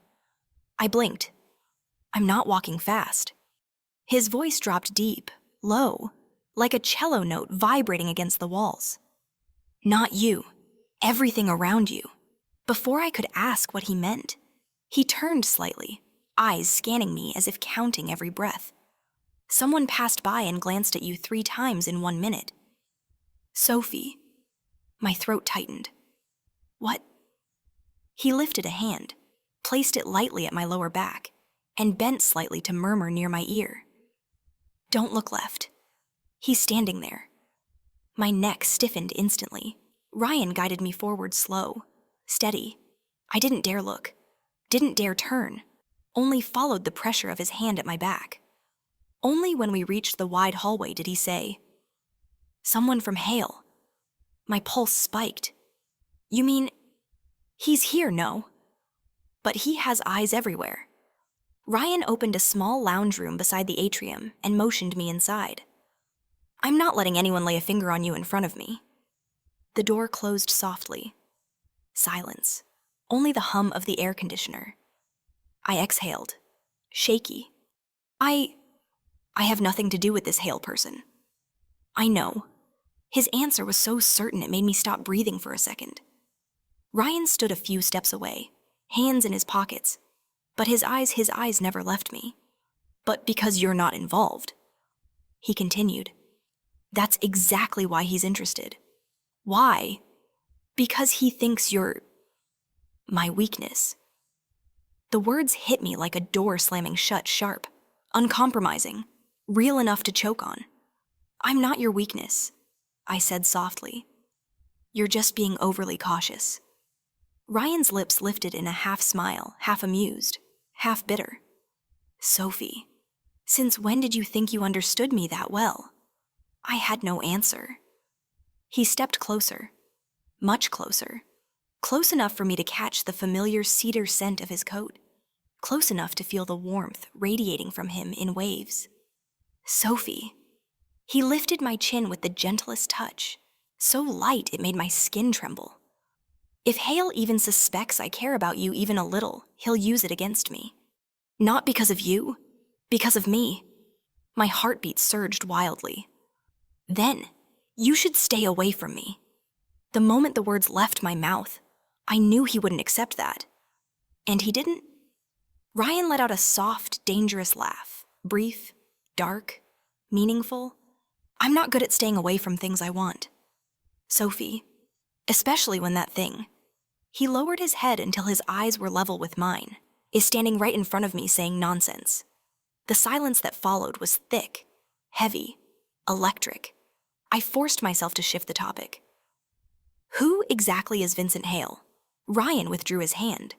I blinked. "I'm not walking fast." His voice dropped deep, low, like a cello note vibrating against the walls. "Not you. Everything around you." Before I could ask what he meant, he turned slightly, eyes scanning me as if counting every breath. "Someone passed by and glanced at you 3 times in 1 minute." "Sophie." My throat tightened. "What?" He lifted a hand, placed it lightly at my lower back, and bent slightly to murmur near my ear. "Don't look left." He's standing there. My neck stiffened instantly. Ryan guided me forward slow, steady. I didn't dare look, didn't dare turn, only followed the pressure of his hand at my back. Only when we reached the wide hallway did he say, "Someone from Hale." My pulse spiked. "You mean, he's here, no? But he has eyes everywhere." Ryan opened a small lounge room beside the atrium and motioned me inside. "I'm not letting anyone lay a finger on you in front of me." The door closed softly. Silence. Only the hum of the air conditioner. I exhaled, shaky. I have nothing to do with this Hale person." "I know." His answer was so certain it made me stop breathing for a second. Ryan stood a few steps away, hands in his pockets, but his eyes never left me. "But because you're not involved." He continued. "That's exactly why he's interested." "Why?" "Because he thinks you're my weakness." The words hit me like a door slamming shut sharp, uncompromising, real enough to choke on. "I'm not your weakness," I said softly. "You're just being overly cautious." Ryan's lips lifted in a half smile, half amused, half bitter. "Sophie, since when did you think you understood me that well?" I had no answer. He stepped closer, much closer, close enough for me to catch the familiar cedar scent of his coat, close enough to feel the warmth radiating from him in waves. "Sophie." He lifted my chin with the gentlest touch, so light it made my skin tremble. "If Hale even suspects I care about you even a little, he'll use it against me. Not because of you, because of me." My heartbeat surged wildly. "Then, you should stay away from me." The moment the words left my mouth, I knew he wouldn't accept that. And he didn't. Ryan let out a soft, dangerous laugh, brief, dark, meaningful. "I'm not good at staying away from things I want. Sophie, especially when that thing," he lowered his head until his eyes were level with mine, "is standing right in front of me saying nonsense." The silence that followed was thick, heavy, electric. I forced myself to shift the topic. "Who exactly is Vincent Hale?" Ryan withdrew his hand,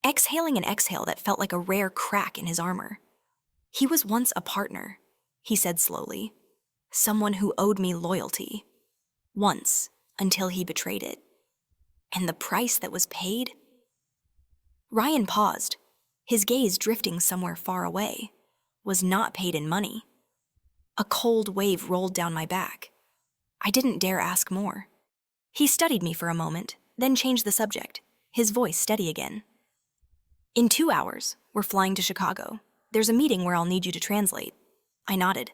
exhaling an exhale that felt like a rare crack in his armor. "He was once a partner," he said slowly. "Someone who owed me loyalty. Once, until he betrayed it. And the price that was paid?" Ryan paused, his gaze drifting somewhere far away, "was not paid in money." A cold wave rolled down my back. I didn't dare ask more. He studied me for a moment, then changed the subject, his voice steady again. In 2 hours, we're flying to Chicago. There's a meeting where I'll need you to translate. I nodded.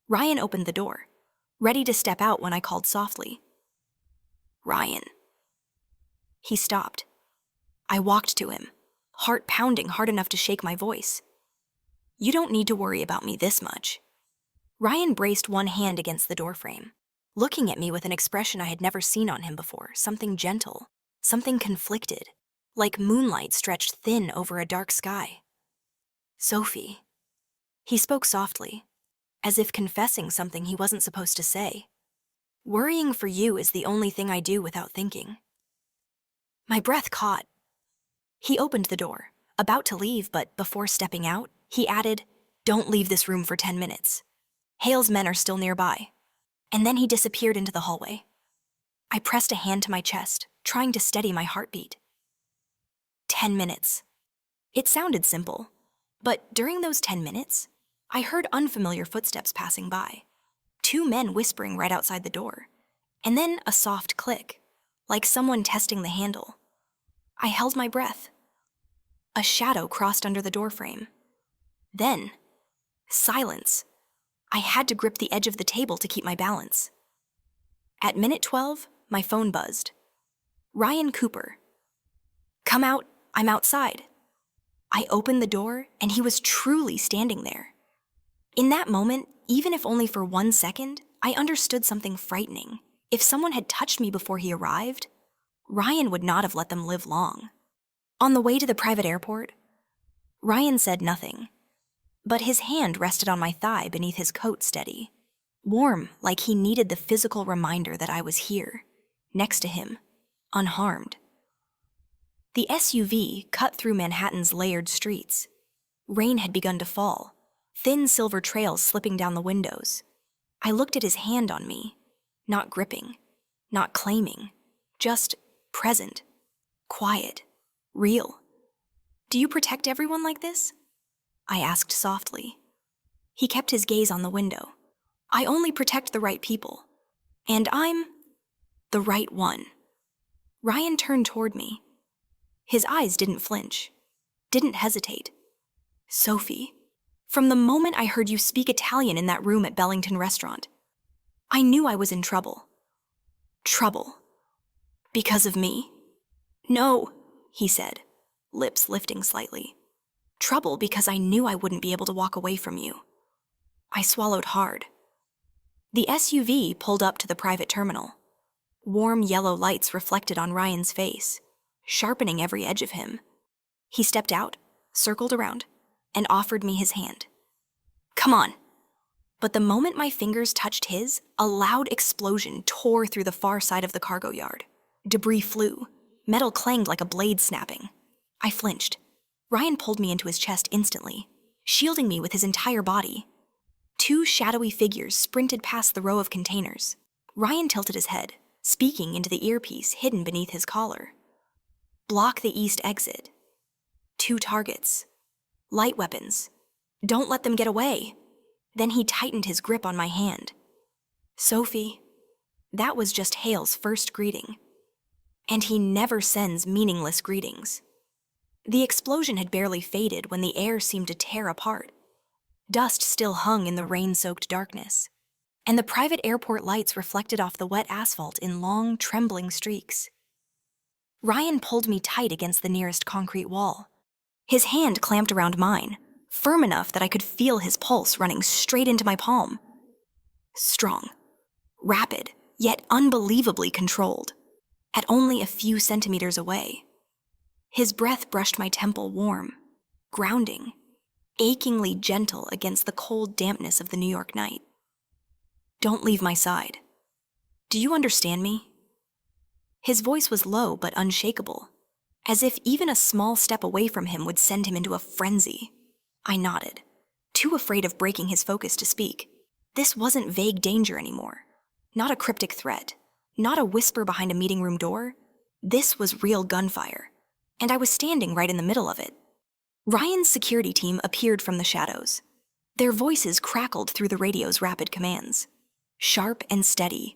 Ryan opened the door, ready to step out when I called softly. Ryan. He stopped. I walked to him, heart pounding hard enough to shake my voice. You don't need to worry about me this much. Ryan braced one hand against the doorframe, looking at me with an expression I had never seen on him before, something gentle, something conflicted, like moonlight stretched thin over a dark sky. Sophie. He spoke softly, as if confessing something he wasn't supposed to say. Worrying for you is the only thing I do without thinking. My breath caught. He opened the door, about to leave, but before stepping out, he added, Don't leave this room for 10 minutes. Hale's men are still nearby. And then he disappeared into the hallway. I pressed a hand to my chest, trying to steady my heartbeat. 10 minutes. It sounded simple, but during those 10 minutes, I heard unfamiliar footsteps passing by, 2 men whispering right outside the door, and then a soft click, like someone testing the handle. I held my breath. A shadow crossed under the doorframe. Then, silence. I had to grip the edge of the table to keep my balance. At minute 12, my phone buzzed. Ryan Cooper. Come out, I'm outside. I opened the door, and he was truly standing there. In that moment, even if only for 1 second, I understood something frightening. If someone had touched me before he arrived, Ryan would not have let them live long. On the way to the private airport, Ryan said nothing, but his hand rested on my thigh beneath his coat steady, warm like he needed the physical reminder that I was here, next to him, unharmed. The SUV cut through Manhattan's layered streets. Rain had begun to fall, thin silver trails slipping down the windows. I looked at his hand on me, not gripping, not claiming, just present, quiet, real. Do you protect everyone like this? I asked softly. He kept his gaze on the window. I only protect the right people. And I'm the right one. Ryan turned toward me. His eyes didn't flinch, didn't hesitate. Sophie, from the moment I heard you speak Italian in that room at Bellington Restaurant, I knew I was in trouble. Trouble. Because of me? No, he said, lips lifting slightly. Trouble because I knew I wouldn't be able to walk away from you. I swallowed hard. The SUV pulled up to the private terminal. Warm yellow lights reflected on Ryan's face, sharpening every edge of him. He stepped out, circled around, and offered me his hand. Come on. But the moment my fingers touched his, a loud explosion tore through the far side of the cargo yard. Debris flew. Metal clanged like a blade snapping. I flinched. Ryan pulled me into his chest instantly, shielding me with his entire body. 2 shadowy figures sprinted past the row of containers. Ryan tilted his head, speaking into the earpiece hidden beneath his collar. Block the east exit. 2 targets. Light weapons. Don't let them get away. Then he tightened his grip on my hand. Sophie. That was just Hale's first greeting. And he never sends meaningless greetings. The explosion had barely faded when the air seemed to tear apart. Dust still hung in the rain-soaked darkness, and the private airport lights reflected off the wet asphalt in long, trembling streaks. Ryan pulled me tight against the nearest concrete wall. His hand clamped around mine, firm enough that I could feel his pulse running straight into my palm. Strong, rapid, yet unbelievably controlled, at only a few centimeters away. His breath brushed my temple warm, grounding, achingly gentle against the cold dampness of the New York night. Don't leave my side. Do you understand me? His voice was low but unshakable, as if even a small step away from him would send him into a frenzy. I nodded, too afraid of breaking his focus to speak. This wasn't vague danger anymore, not a cryptic threat, not a whisper behind a meeting room door. This was real gunfire, and I was standing right in the middle of it. Ryan's security team appeared from the shadows. Their voices crackled through the radio's rapid commands. Sharp and steady.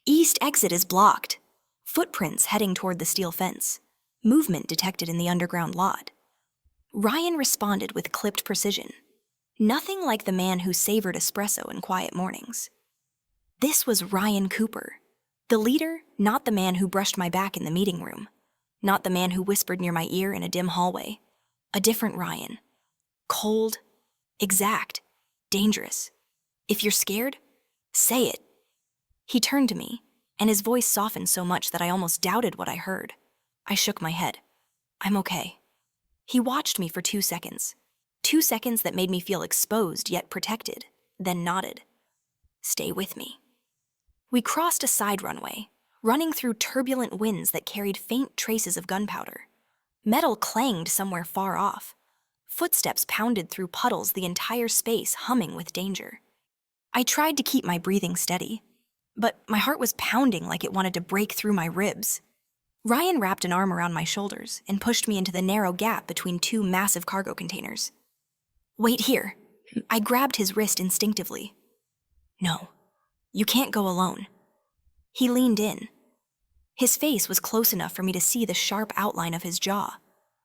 East exit is blocked. Footprints heading toward the steel fence. Movement detected in the underground lot. Ryan responded with clipped precision. Nothing like the man who savored espresso in quiet mornings. This was Ryan Cooper. The leader, not the man who brushed my back in the meeting room. Not the man who whispered near my ear in a dim hallway. A different Ryan. Cold, exact, dangerous. If you're scared, say it. He turned to me, and his voice softened so much that I almost doubted what I heard. I shook my head. I'm okay. He watched me for 2 seconds. 2 seconds that made me feel exposed yet protected, then nodded. Stay with me. We crossed a side runway, running through turbulent winds that carried faint traces of gunpowder. Metal clanged somewhere far off. Footsteps pounded through puddles, the entire space humming with danger. I tried to keep my breathing steady, but my heart was pounding like it wanted to break through my ribs. Ryan wrapped an arm around my shoulders and pushed me into the narrow gap between 2 massive cargo containers. Wait here. I grabbed his wrist instinctively. No, you can't go alone. He leaned in. His face was close enough for me to see the sharp outline of his jaw,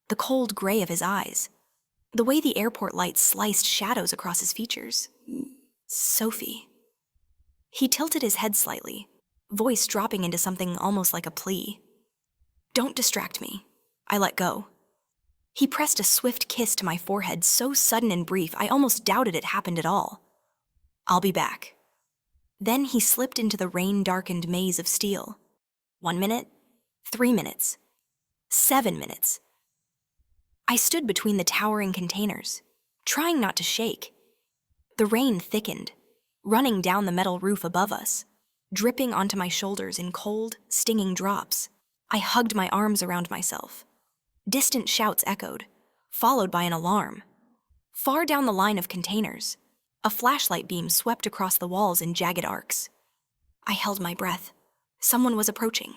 the cold gray of his eyes, the way the airport lights sliced shadows across his features. Sophie. He tilted his head slightly, voice dropping into something almost like a plea. Don't distract me. I let go. He pressed a swift kiss to my forehead, so sudden and brief I almost doubted it happened at all. I'll be back. Then he slipped into the rain-darkened maze of steel. 1 minute, 3 minutes, 7 minutes. I stood between the towering containers, trying not to shake. The rain thickened, running down the metal roof above us, dripping onto my shoulders in cold, stinging drops. I hugged my arms around myself. Distant shouts echoed, followed by an alarm. Far down the line of containers, a flashlight beam swept across the walls in jagged arcs. I held my breath. Someone was approaching.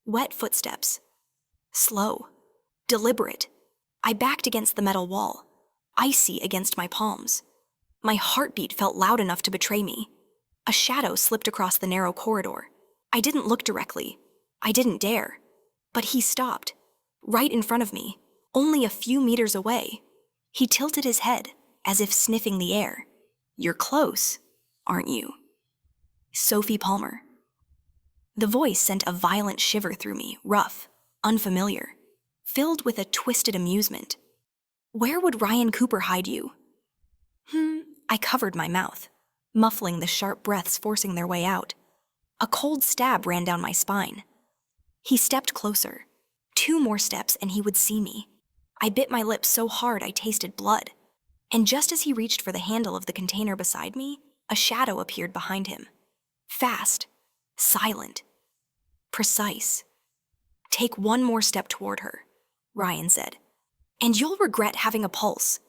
Wet footsteps. Slow. Deliberate. I backed against the metal wall, icy against my palms. My heartbeat felt loud enough to betray me. A shadow slipped across the narrow corridor. I didn't look directly. I didn't dare. But he stopped, right in front of me, only a few meters away. He tilted his head, as if sniffing the air. You're close, aren't you? Sophie Palmer. The voice sent a violent shiver through me, rough, unfamiliar, filled with a twisted amusement. Where would Ryan Cooper hide you? I covered my mouth, muffling the sharp breaths forcing their way out. A cold stab ran down my spine. He stepped closer. 2 more steps and he would see me. I bit my lips so hard I tasted blood. And just as he reached for the handle of the container beside me, a shadow appeared behind him. Fast, silent, precise. Take 1 more step toward her, Ryan said, and you'll regret having a pulse.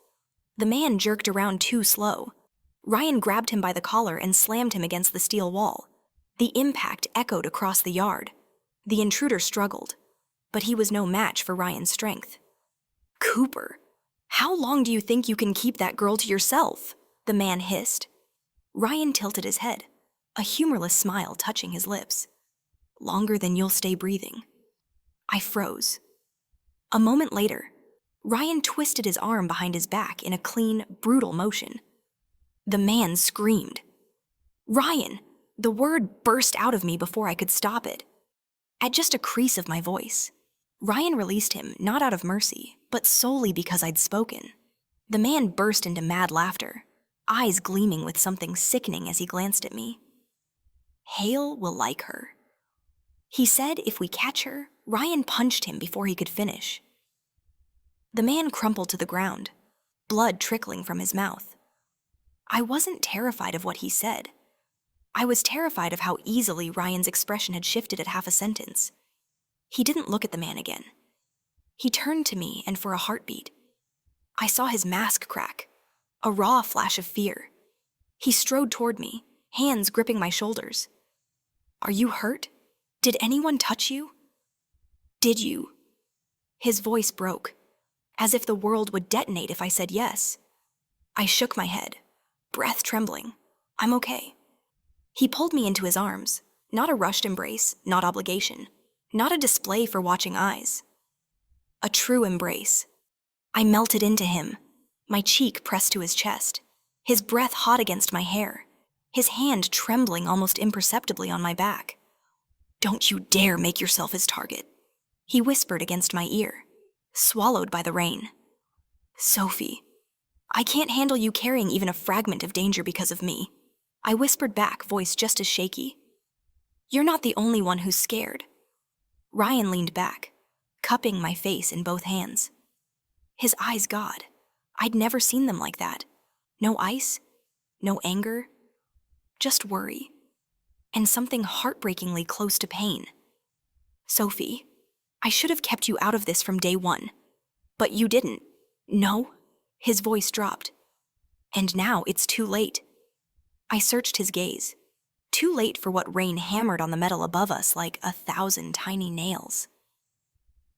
The man jerked around too slow. Ryan grabbed him by the collar and slammed him against the steel wall. The impact echoed across the yard. The intruder struggled, but he was no match for Ryan's strength. Cooper, how long do you think you can keep that girl to yourself? The man hissed. Ryan tilted his head, a humorless smile touching his lips. Longer than you'll stay breathing. I froze. A moment later, Ryan twisted his arm behind his back in a clean, brutal motion. The man screamed. Ryan! The word burst out of me before I could stop it. At just a crease of my voice, Ryan released him not out of mercy, but solely because I'd spoken. The man burst into mad laughter, eyes gleaming with something sickening as he glanced at me. Hale will like her. He said if we catch her, Ryan punched him before he could finish. The man crumpled to the ground, blood trickling from his mouth. I wasn't terrified of what he said. I was terrified of how easily Ryan's expression had shifted at half a sentence. He didn't look at the man again. He turned to me, and for a heartbeat, I saw his mask crack, a raw flash of fear. He strode toward me, hands gripping my shoulders. Are you hurt? Did anyone touch you? Did you? His voice broke, as if the world would detonate if I said yes. I shook my head, breath trembling. I'm okay. He pulled me into his arms, not a rushed embrace, not obligation, not a display for watching eyes. A true embrace. I melted into him, my cheek pressed to his chest, his breath hot against my hair, his hand trembling almost imperceptibly on my back. "Don't you dare make yourself his target," he whispered against my ear, swallowed by the rain. "Sophie, I can't handle you carrying even a fragment of danger because of me," I whispered back, voice just as shaky. "You're not the only one who's scared." Ryan leaned back, cupping my face in both hands. His eyes, God, I'd never seen them like that. No ice, no anger, just worry, and something heartbreakingly close to pain. "Sophie, I should have kept you out of this from day one, but you didn't. No?" His voice dropped. "And now it's too late." I searched his gaze. Too late for what rain hammered on the metal above us like 1,000 tiny nails.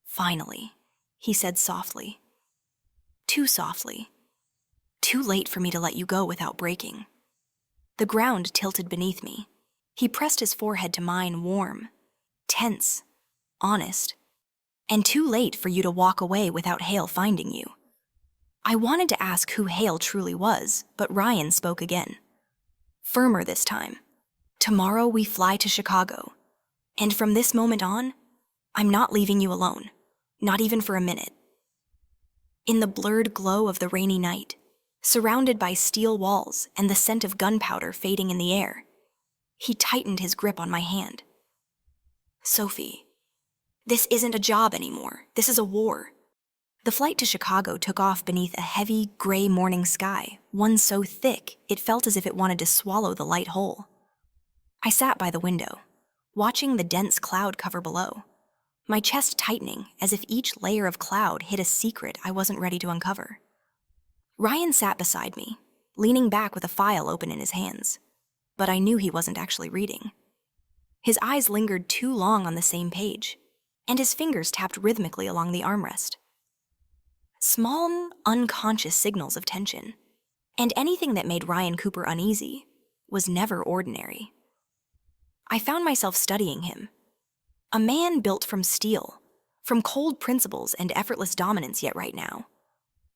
"Finally," he said softly. Too softly. "Too late for me to let you go without breaking." The ground tilted beneath me. He pressed his forehead to mine, warm, tense, honest. "And too late for you to walk away without Hale finding you." I wanted to ask who Hale truly was, but Ryan spoke again. Firmer this time. "Tomorrow we fly to Chicago. And from this moment on, I'm not leaving you alone. Not even for a minute." In the blurred glow of the rainy night, surrounded by steel walls and the scent of gunpowder fading in the air, he tightened his grip on my hand. "Sophie, this isn't a job anymore. This is a war." The flight to Chicago took off beneath a heavy, gray morning sky, one so thick it felt as if it wanted to swallow the light whole. I sat by the window, watching the dense cloud cover below, my chest tightening as if each layer of cloud hid a secret I wasn't ready to uncover. Ryan sat beside me, leaning back with a file open in his hands, but I knew he wasn't actually reading. His eyes lingered too long on the same page, and his fingers tapped rhythmically along the armrest. Small, unconscious signals of tension, and anything that made Ryan Cooper uneasy was never ordinary. I found myself studying him. A man built from steel, from cold principles and effortless dominance, yet right now,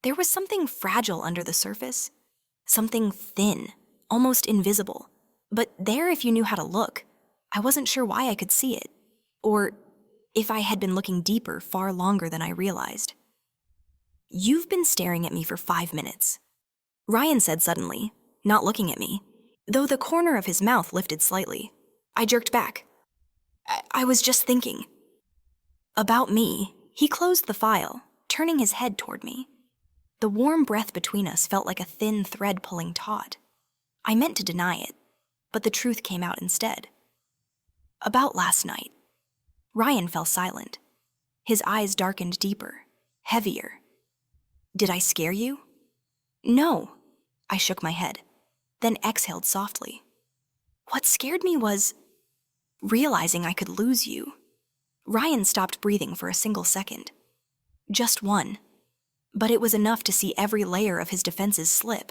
there was something fragile under the surface, something thin, almost invisible, but there if you knew how to look. I wasn't sure why I could see it, or if I had been looking deeper far longer than I realized. "You've been staring at me for 5 minutes," Ryan said suddenly, not looking at me, though the corner of his mouth lifted slightly. I jerked back. I was just thinking." "About me." He closed the file, turning his head toward me. The warm breath between us felt like a thin thread pulling taut. I meant to deny it, but the truth came out instead. "About last night." Ryan fell silent. His eyes darkened deeper, heavier. "Did I scare you?" "No." I shook my head, then exhaled softly. "What scared me was realizing I could lose you." Ryan stopped breathing for a single second. Just one, but it was enough to see every layer of his defenses slip.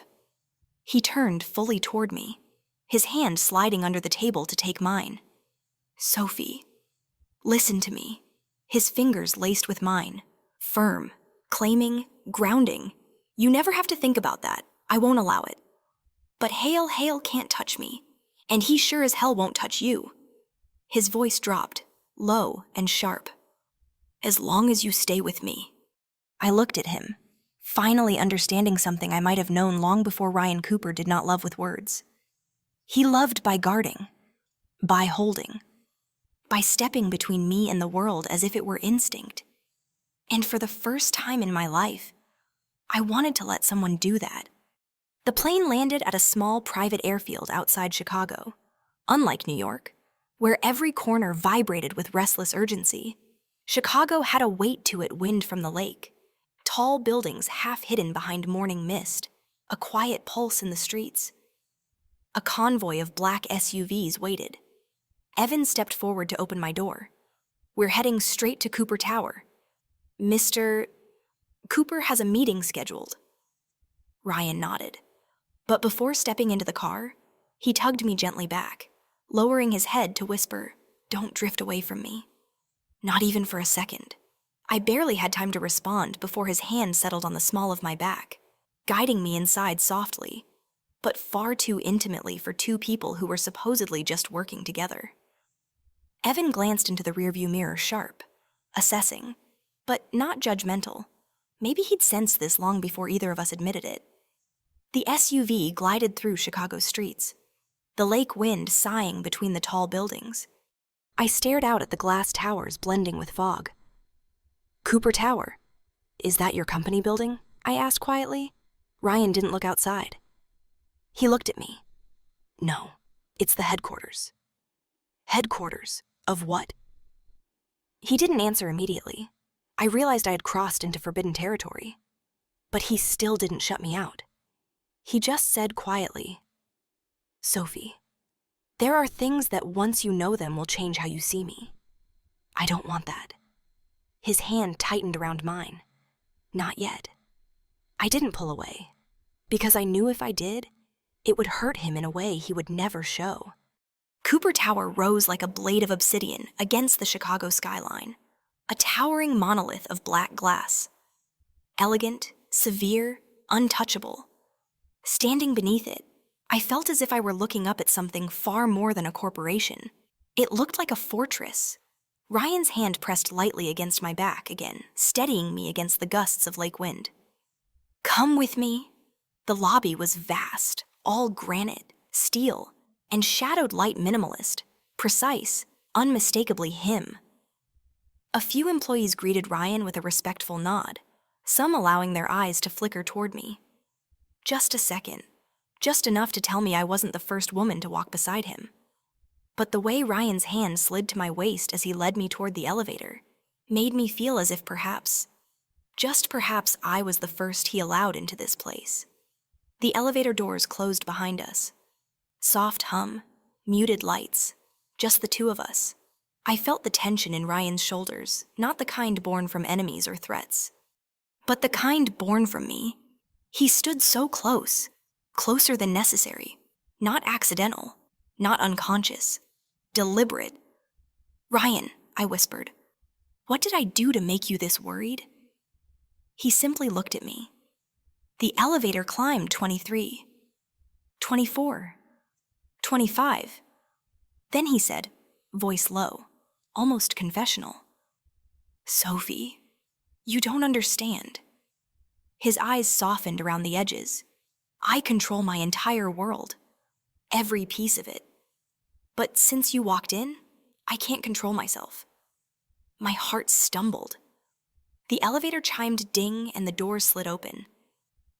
He turned fully toward me, his hand sliding under the table to take mine. "Sophie, listen to me." His fingers laced with mine, firm, claiming, grounding. "You never have to think about that. I won't allow it. But Hale can't touch me, and he sure as hell won't touch you." His voice dropped, low and sharp. "As long as you stay with me." I looked at him, finally understanding something I might have known long before Ryan Cooper did not love with words. He loved by guarding, by holding, by stepping between me and the world as if it were instinct. And for the first time in my life, I wanted to let someone do that. The plane landed at a small private airfield outside Chicago. Unlike New York, where every corner vibrated with restless urgency, Chicago had a weight to it wind from the lake. Tall buildings half hidden behind morning mist, a quiet pulse in the streets. A convoy of black SUVs waited. Evan stepped forward to open my door. "We're heading straight to Cooper Tower. Mr. Cooper has a meeting scheduled." Ryan nodded. But before stepping into the car, he tugged me gently back, lowering his head to whisper, "Don't drift away from me. Not even for a second. I barely had time to respond before his hand settled on the small of my back, guiding me inside softly, but far too intimately for two people who were supposedly just working together. Evan glanced into the rearview mirror sharp, assessing, but not judgmental. Maybe he'd sensed this long before either of us admitted it. The SUV glided through Chicago's streets, the lake wind sighing between the tall buildings. I stared out at the glass towers blending with fog. "Cooper Tower. Is that your company building?" I asked quietly. Ryan didn't look outside. He looked at me. "No, it's the headquarters." "Headquarters? Of what?" He didn't answer immediately. I realized I had crossed into forbidden territory. But he still didn't shut me out. He just said quietly, "Sophie, there are things that once you know them will change how you see me. I don't want that." His hand tightened around mine. Not yet. I didn't pull away, because I knew if I did, it would hurt him in a way he would never show. Cooper Tower rose like a blade of obsidian against the Chicago skyline, a towering monolith of black glass. Elegant, severe, untouchable. Standing beneath it, I felt as if I were looking up at something far more than a corporation. It looked like a fortress. Ryan's hand pressed lightly against my back again, steadying me against the gusts of lake wind. "Come with me." The lobby was vast, all granite, steel, and shadowed light minimalist, precise, unmistakably him. A few employees greeted Ryan with a respectful nod, some allowing their eyes to flicker toward me. Just a second, just enough to tell me I wasn't the first woman to walk beside him. But the way Ryan's hand slid to my waist as he led me toward the elevator made me feel as if perhaps, just perhaps, I was the first he allowed into this place. The elevator doors closed behind us. Soft hum, muted lights, just the two of us. I felt the tension in Ryan's shoulders, not the kind born from enemies or threats, but the kind born from me. He stood so close, closer than necessary, not accidental, not unconscious, deliberate. "Ryan," I whispered, "what did I do to make you this worried?" He simply looked at me. The elevator climbed 23, 24, 25. Then he said, voice low, almost confessional, "Sophie, you don't understand." His eyes softened around the edges. I control my entire world, every piece of it. But since you walked in, I can't control myself. My heart stumbled. The elevator chimed ding and the doors slid open.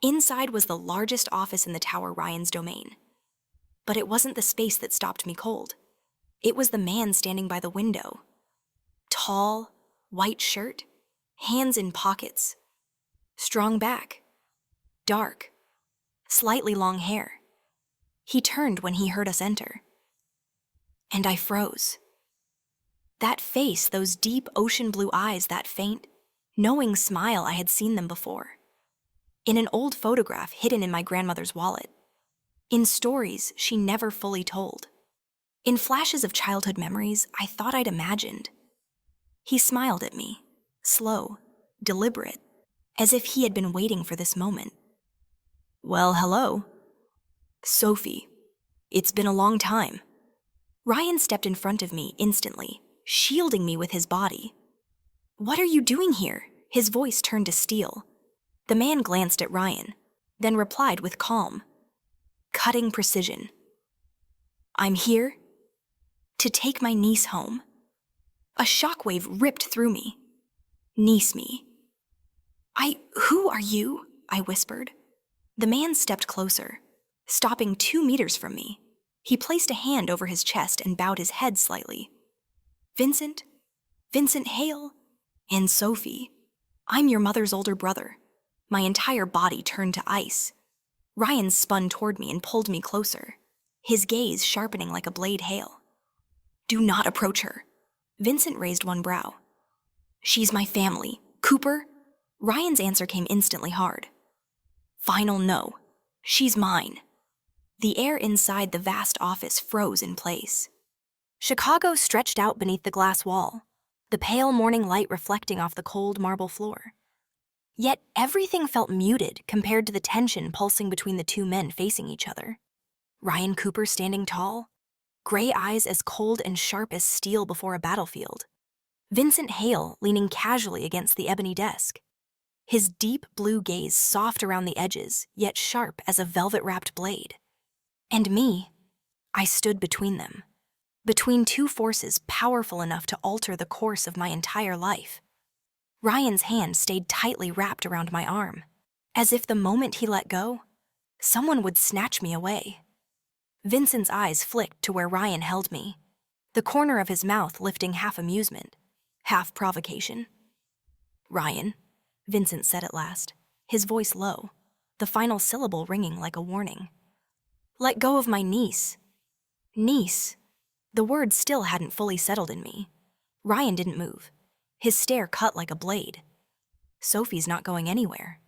Inside was the largest office in the tower, Ryan's domain. But it wasn't the space that stopped me cold. It was the man standing by the window. Tall, white shirt, hands in pockets. Strong back. Dark. Slightly long hair. He turned when he heard us enter. And I froze. That face, those deep ocean blue eyes, that faint, knowing smile, I had seen them before. In an old photograph hidden in my grandmother's wallet. In stories she never fully told. In flashes of childhood memories I thought I'd imagined. He smiled at me, slow, deliberate, as if he had been waiting for this moment. "Well, hello. Sophie, it's been a long time." Ryan stepped in front of me instantly, shielding me with his body. "What are you doing here?" His voice turned to steel. The man glanced at Ryan, then replied with calm, cutting precision. "I'm here to take my niece home." A shockwave ripped through me. Niece me. Who are you?" I whispered. The man stepped closer, stopping 2 meters from me. He placed a hand over his chest and bowed his head slightly. Vincent Hale, and Sophie. I'm your mother's older brother." My entire body turned to ice. Ryan spun toward me and pulled me closer, his gaze sharpening like a blade hail. "Do not approach her." Vincent raised one brow. "She's my family. Cooper?" Ryan's answer came instantly hard. "Final no. She's mine." The air inside the vast office froze in place. Chicago stretched out beneath the glass wall, the pale morning light reflecting off the cold marble floor. Yet everything felt muted compared to the tension pulsing between the two men facing each other. Ryan Cooper standing tall, gray eyes as cold and sharp as steel before a battlefield. Vincent Hale leaning casually against the ebony desk, his deep blue gaze soft around the edges, yet sharp as a velvet-wrapped blade. And me, I stood between them, between two forces powerful enough to alter the course of my entire life. Ryan's hand stayed tightly wrapped around my arm, as if the moment he let go, someone would snatch me away. Vincent's eyes flicked to where Ryan held me, the corner of his mouth lifting half amusement, half provocation. "Ryan," Vincent said at last, his voice low, the final syllable ringing like a warning. "Let go of my niece." Niece. The word still hadn't fully settled in me. Ryan didn't move, his stare cut like a blade. Sophie's not going anywhere.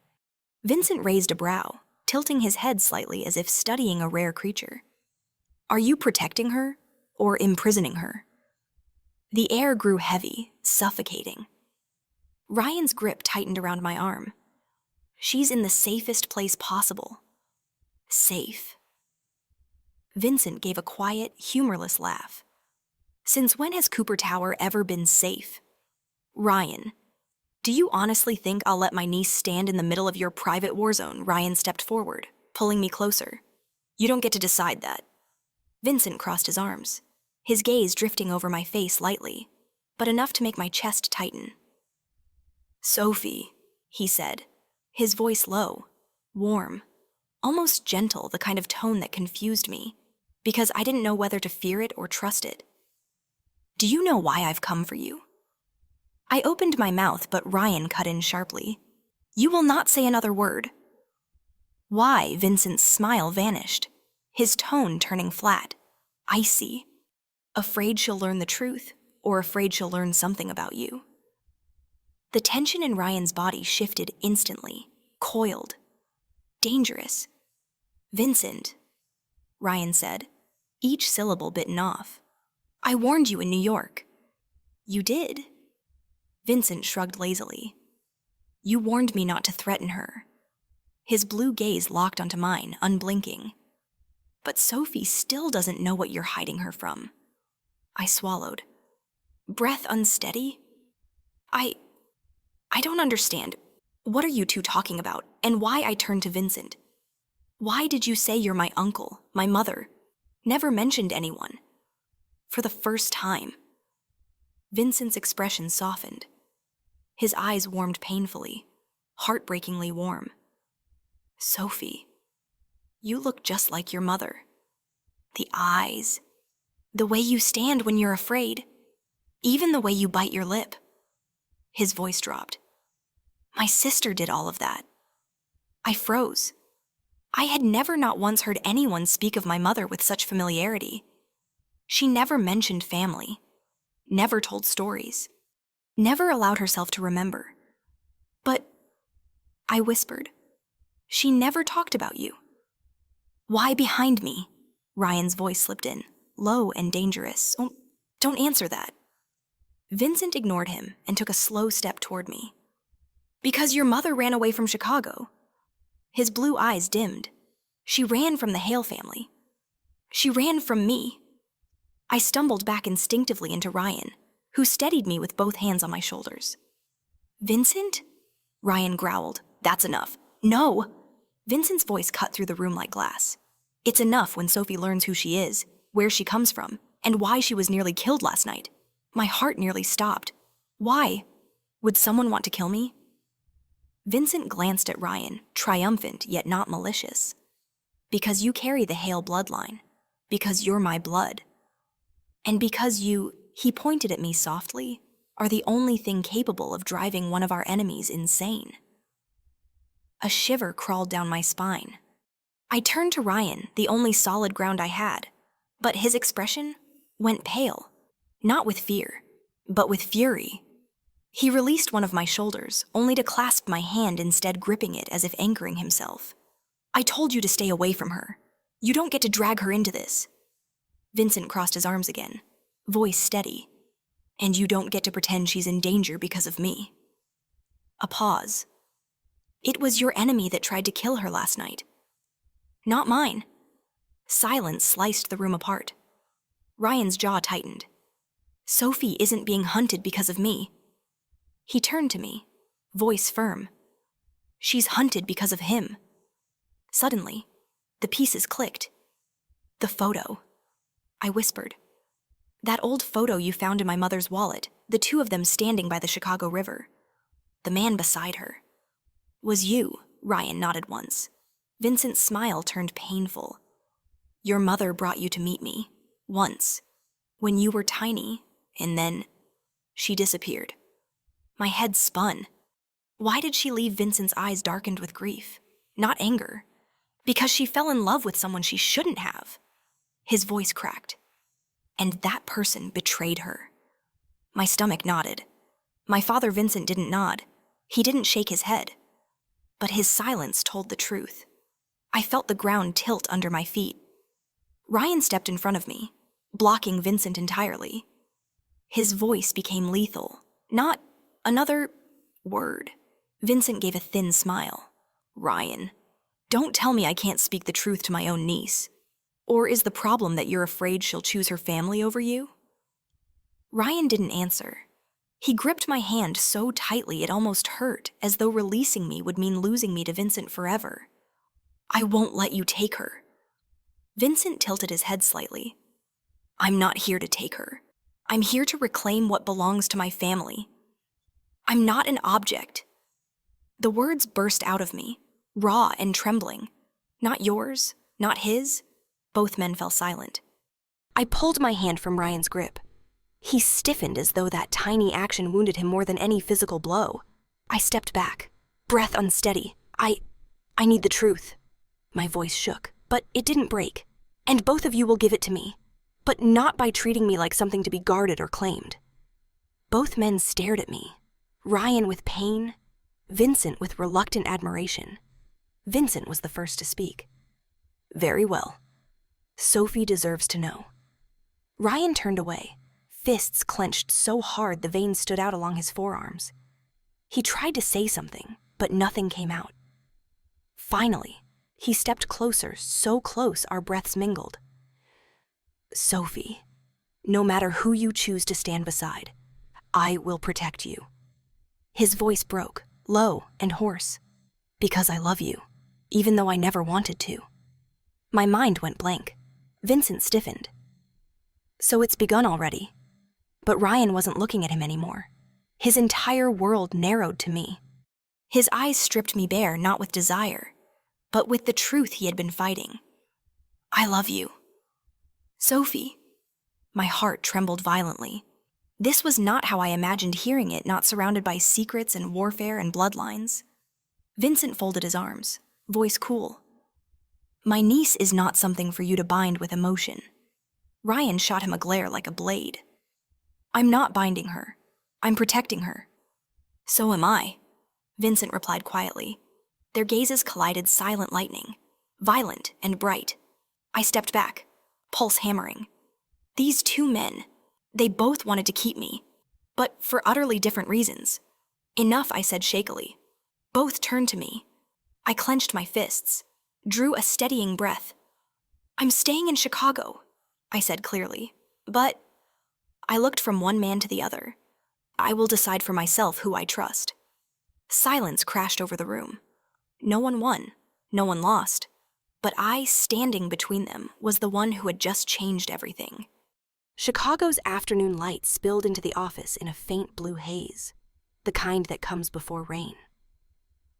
Vincent raised a brow, tilting his head slightly as if studying a rare creature. "Are you protecting her or imprisoning her?" The air grew heavy, suffocating. Ryan's grip tightened around my arm. "She's in the safest place possible." Safe. Vincent gave a quiet, humorless laugh. "Since when has Cooper Tower ever been safe?" "Ryan, do you honestly think I'll let my niece stand in the middle of your private war zone?" Ryan stepped forward, pulling me closer. "You don't get to decide that." Vincent crossed his arms, his gaze drifting over my face lightly, but enough to make my chest tighten. "Sophie," he said, his voice low, warm, almost gentle, the kind of tone that confused me, because I didn't know whether to fear it or trust it. "Do you know why I've come for you?" I opened my mouth, but Ryan cut in sharply. "You will not say another word." "Why?" Vincent's smile vanished, his tone turning flat, icy. "Afraid she'll learn the truth, or afraid she'll learn something about you?" The tension in Ryan's body shifted instantly, coiled, dangerous. "Vincent," Ryan said, each syllable bitten off. "I warned you in New York." "You did?" Vincent shrugged lazily. "You warned me not to threaten her." His blue gaze locked onto mine, unblinking. "But Sophie still doesn't know what you're hiding her from." I swallowed, breath unsteady. I don't understand. What are you two talking about, and why?" I turned to Vincent. "Why did you say you're my uncle, my mother? Never mentioned anyone." For the first time. Vincent's expression softened. His eyes warmed painfully, heartbreakingly warm. "Sophie, you look just like your mother. The eyes, the way you stand when you're afraid, even the way you bite your lip." His voice dropped. "My sister did all of that." I froze. I had never not once heard anyone speak of my mother with such familiarity. She never mentioned family, never told stories, never allowed herself to remember. "But," I whispered, "she never talked about you." "Why behind me?" Ryan's voice slipped in, low and dangerous. "Oh, don't answer that." Vincent ignored him and took a slow step toward me. "Because your mother ran away from Chicago." His blue eyes dimmed. "She ran from the Hale family. She ran from me." I stumbled back instinctively into Ryan, who steadied me with both hands on my shoulders. "Vincent?" Ryan growled. "That's enough." "No!" Vincent's voice cut through the room like glass. "It's enough when Sophie learns who she is, where she comes from, and why she was nearly killed last night." My heart nearly stopped. "Why? Would someone want to kill me?" Vincent glanced at Ryan, triumphant yet not malicious. "Because you carry the Hale bloodline. Because you're my blood. And because you," he pointed at me softly, "are the only thing capable of driving one of our enemies insane." A shiver crawled down my spine. I turned to Ryan, the only solid ground I had, but his expression went pale, not with fear, but with fury. He released one of my shoulders, only to clasp my hand, instead gripping it as if anchoring himself. "I told you to stay away from her. You don't get to drag her into this." Vincent crossed his arms again, voice steady. And you don't get to pretend she's in danger because of me. A pause. It was your enemy that tried to kill her last night. Not mine. Silence sliced the room apart. Ryan's jaw tightened. Sophie isn't being hunted because of me. He turned to me, voice firm. She's hunted because of him. Suddenly, the pieces clicked. The photo. I whispered. That old photo you found in my mother's wallet, the two of them standing by the Chicago River. The man beside her. Was you, Ryan nodded once. Vincent's smile turned painful. Your mother brought you to meet me, once, when you were tiny, and then she disappeared. My head spun. Why did she leave Vincent's eyes darkened with grief? Not anger. Because she fell in love with someone she shouldn't have. His voice cracked. And that person betrayed her. My stomach knotted. My father Vincent didn't nod. He didn't shake his head. But his silence told the truth. I felt the ground tilt under my feet. Ryan stepped in front of me, blocking Vincent entirely. His voice became lethal. Not another word. Vincent gave a thin smile. Ryan, don't tell me I can't speak the truth to my own niece. Or is the problem that you're afraid she'll choose her family over you? Ryan didn't answer. He gripped my hand so tightly it almost hurt, as though releasing me would mean losing me to Vincent forever. I won't let you take her. Vincent tilted his head slightly. I'm not here to take her. I'm here to reclaim what belongs to my family. I'm not an object. The words burst out of me, raw and trembling. Not yours, not his. Both men fell silent. I pulled my hand from Ryan's grip. He stiffened as though that tiny action wounded him more than any physical blow. I stepped back, breath unsteady. I need the truth. My voice shook, but it didn't break. And both of you will give it to me, but not by treating me like something to be guarded or claimed. Both men stared at me, Ryan with pain, Vincent with reluctant admiration. Vincent was the first to speak. Very well. Sophie deserves to know. Ryan turned away, fists clenched so hard the veins stood out along his forearms. He tried to say something, but nothing came out. Finally, he stepped closer, so close our breaths mingled. Sophie, no matter who you choose to stand beside, I will protect you. His voice broke, low and hoarse. Because I love you, even though I never wanted to. My mind went blank. Vincent stiffened. So it's begun already. But Ryan wasn't looking at him anymore. His entire world narrowed to me. His eyes stripped me bare, not with desire, but with the truth he had been fighting. I love you. Sophie. My heart trembled violently. This was not how I imagined hearing it, not surrounded by secrets and warfare and bloodlines. Vincent folded his arms, voice cool. My niece is not something for you to bind with emotion. Ryan shot him a glare like a blade. I'm not binding her. I'm protecting her. So am I, Vincent replied quietly. Their gazes collided silent lightning, violent and bright. I stepped back, pulse hammering. These two men, they both wanted to keep me, but for utterly different reasons. Enough, I said shakily. Both turned to me. I clenched my fists, drew a steadying breath. I'm staying in Chicago, I said clearly, but I looked from one man to the other. I will decide for myself who I trust. Silence crashed over the room. No one won, no one lost, but I, standing between them, was the one who had just changed everything. Chicago's afternoon light spilled into the office in a faint blue haze, the kind that comes before rain.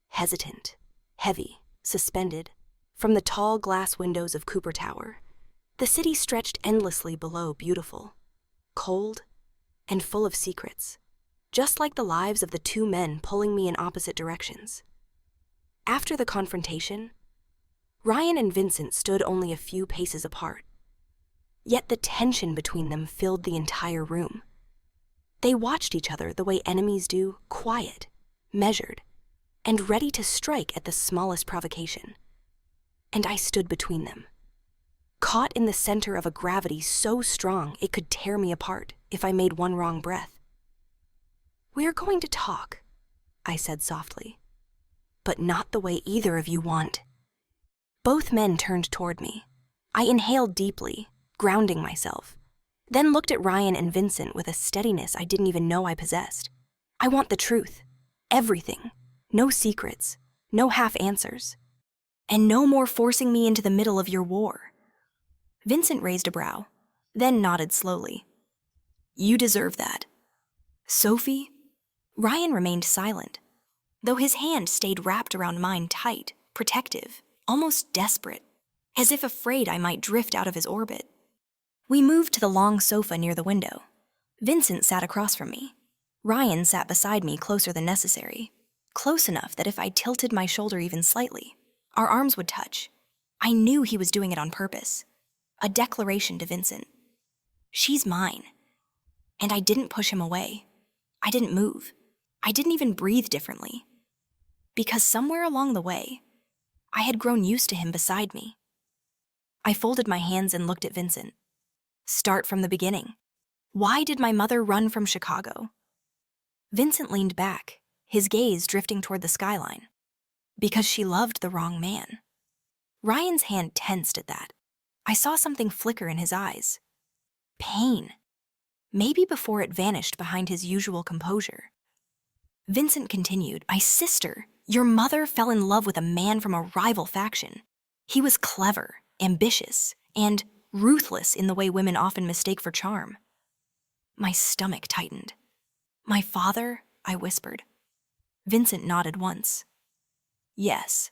Hesitant, heavy, suspended, from the tall glass windows of Cooper Tower, the city stretched endlessly below beautiful, cold, and full of secrets, just like the lives of the two men pulling me in opposite directions. After the confrontation, Ryan and Vincent stood only a few paces apart, yet the tension between them filled the entire room. They watched each other the way enemies do, quiet, measured, and ready to strike at the smallest provocation. And I stood between them, caught in the center of a gravity so strong it could tear me apart, if I made one wrong breath. "We're going to talk," I said softly, "but not the way either of you want." Both men turned toward me. I inhaled deeply, grounding myself, then looked at Ryan and Vincent with a steadiness I didn't even know I possessed. "I want the truth. Everything. No secrets. No half answers. And no more forcing me into the middle of your war." Vincent raised a brow, then nodded slowly. "You deserve that." "Sophie?" Ryan remained silent, though his hand stayed wrapped around mine tight, protective, almost desperate, as if afraid I might drift out of his orbit. We moved to the long sofa near the window. Vincent sat across from me. Ryan sat beside me closer than necessary, close enough that if I tilted my shoulder even slightly, our arms would touch. I knew he was doing it on purpose. A declaration to Vincent. She's mine. And I didn't push him away. I didn't move. I didn't even breathe differently. Because somewhere along the way, I had grown used to him beside me. I folded my hands and looked at Vincent. Start from the beginning. Why did my mother run from Chicago? Vincent leaned back, his gaze drifting toward the skyline. Because she loved the wrong man. Ryan's hand tensed at that. I saw something flicker in his eyes. Pain. Maybe before it vanished behind his usual composure. Vincent continued, "My sister, your mother fell in love with a man from a rival faction. He was clever, ambitious, and ruthless in the way women often mistake for charm." My stomach tightened. "My father?" I whispered. Vincent nodded once. "Yes.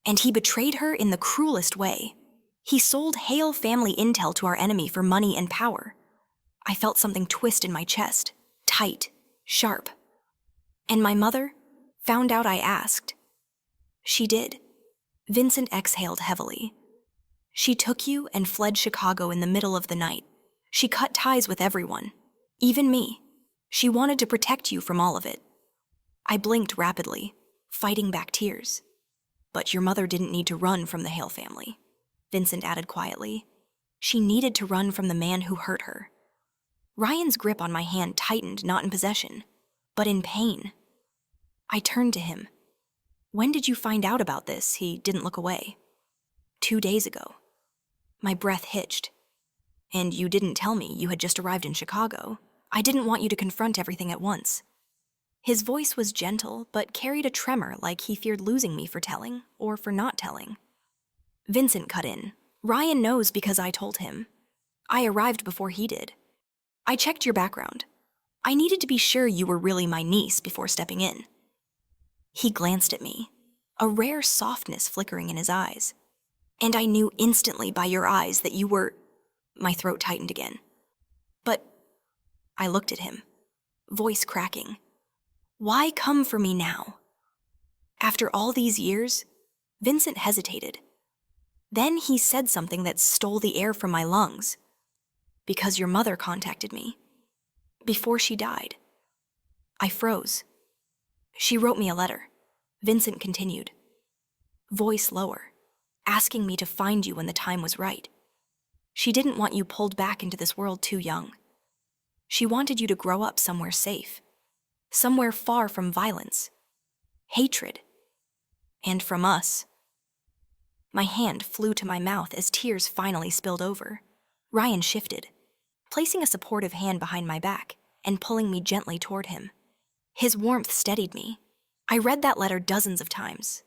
And he betrayed her in the cruelest way. He sold Hale family intel to our enemy for money and power." I felt something twist in my chest, tight, sharp. "And my mother found out I asked." "She did." Vincent exhaled heavily. "She took you and fled Chicago in the middle of the night. She cut ties with everyone, even me. She wanted to protect you from all of it." I blinked rapidly, fighting back tears. "But your mother didn't need to run from the Hale family," Vincent added quietly. "She needed to run from the man who hurt her." Ryan's grip on my hand tightened, not in possession, but in pain. I turned to him. "When did you find out about this?" He didn't look away. 2 days ago." My breath hitched. "And you didn't tell me you had just arrived in Chicago. I didn't want you to confront everything at once." His voice was gentle, but carried a tremor like he feared losing me for telling, or for not telling. Vincent cut in. "Ryan knows because I told him. I arrived before he did. I checked your background. I needed to be sure you were really my niece before stepping in." He glanced at me, a rare softness flickering in his eyes. "And I knew instantly by your eyes that you were—" My throat tightened again. "But—" I looked at him, voice cracking. "Why come for me now?" After all these years, Vincent hesitated. Then he said something that stole the air from my lungs. "Because your mother contacted me. Before she died." I froze. "She wrote me a letter," Vincent continued, voice lower, asking me to find you when the time was right. "She didn't want you pulled back into this world too young. She wanted you to grow up somewhere safe, somewhere far from violence, hatred, and from us." My hand flew to my mouth as tears finally spilled over. Ryan shifted, placing a supportive hand behind my back and pulling me gently toward him. His warmth steadied me. "I read that letter dozens of times,"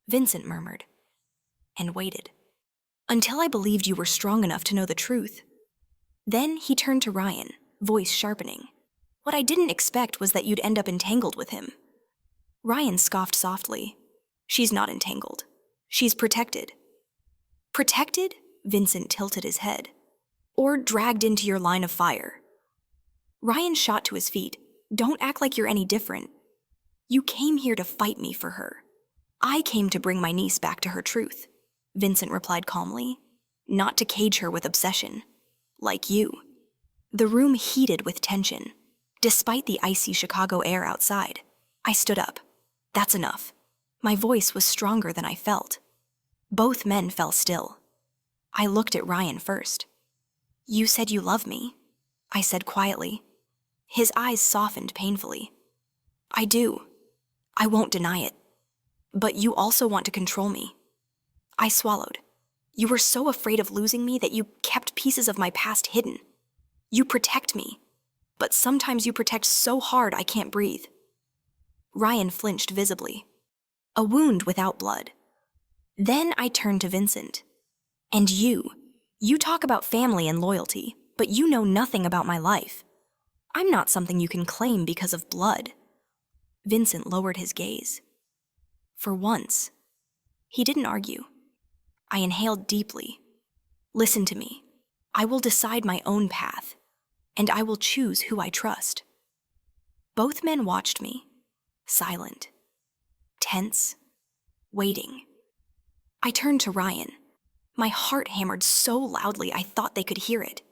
Vincent murmured, and waited, "until I believed you were strong enough to know the truth." Then he turned to Ryan, voice sharpening. "What I didn't expect was that you'd end up entangled with him." Ryan scoffed softly. "She's not entangled. She's protected." "Protected?" Vincent tilted his head. "Or dragged into your line of fire." Ryan shot to his feet. "Don't act like you're any different. You came here to fight me for her." "I came to bring my niece back to her truth," Vincent replied calmly. "Not to cage her with obsession. Like you." The room heated with tension. Despite the icy Chicago air outside, I stood up. "That's enough." My voice was stronger than I felt. Both men fell still. I looked at Ryan first. "You said you love me. I said quietly. His eyes softened painfully. I do. I won't deny it. But you also want to control me. I swallowed. You were so afraid of losing me that you kept pieces of my past hidden. You protect me, but sometimes you protect so hard I can't breathe. Ryan flinched visibly. A wound without blood. Then I turned to Vincent. And you talk about family and loyalty, but you know nothing about my life. I'm not something you can claim because of blood. Vincent lowered his gaze. For once, he didn't argue. I inhaled deeply. Listen to me. I will decide my own path, and I will choose who I trust. Both men watched me, silent, tense, waiting. I turned to Ryan. My heart hammered so loudly I thought they could hear it.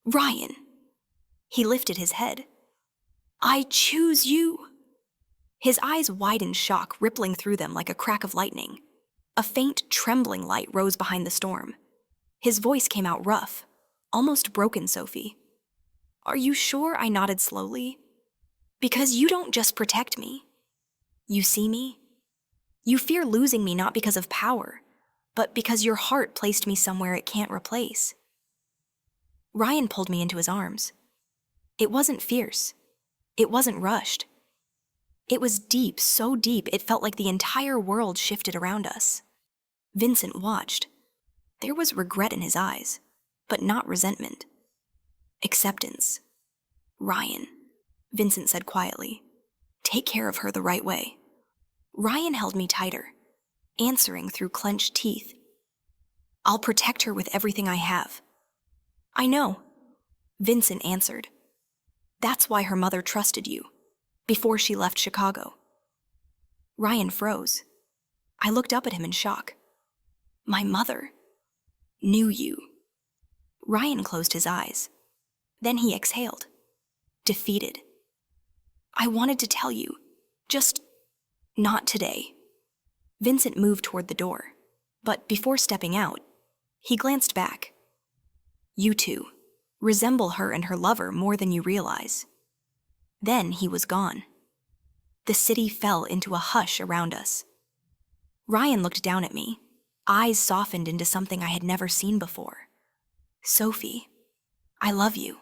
Ryan! He lifted his head. I choose you! His eyes widened, shock rippling through them like a crack of lightning. A faint, trembling light rose behind the storm. His voice came out rough, almost broken, Sophie. Are you sure? I nodded slowly. Because you don't just protect me. You see me? You fear losing me not because of power, but because your heart placed me somewhere it can't replace. Ryan pulled me into his arms. It wasn't fierce. It wasn't rushed. It was deep, so deep it felt like the entire world shifted around us. Vincent watched. There was regret in his eyes, but not resentment. Acceptance. Ryan, Vincent said quietly, take care of her the right way. Ryan held me tighter, answering through clenched teeth. I'll protect her with everything I have. I know, Vincent answered. That's why her mother trusted you, before she left Chicago. Ryan froze. I looked up at him in shock. My mother knew you. Ryan closed his eyes. Then he exhaled, defeated. I wanted to tell you, just not today. Vincent moved toward the door, but before stepping out, he glanced back. You two resemble her and her lover more than you realize. Then he was gone. The city fell into a hush around us. Ryan looked down at me, eyes softened into something I had never seen before. Sophie, I love you.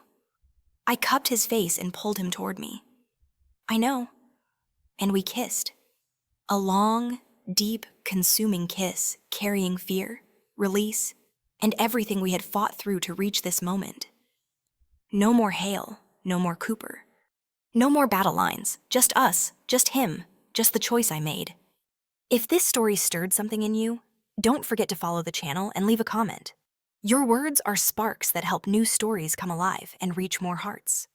I cupped his face and pulled him toward me. I know. And we kissed. A long, deep, consuming kiss, carrying fear, release, and everything we had fought through to reach this moment. No more Hale, no more Cooper. No more battle lines, just us, just him, just the choice I made. If this story stirred something in you, don't forget to follow the channel and leave a comment. Your words are sparks that help new stories come alive and reach more hearts.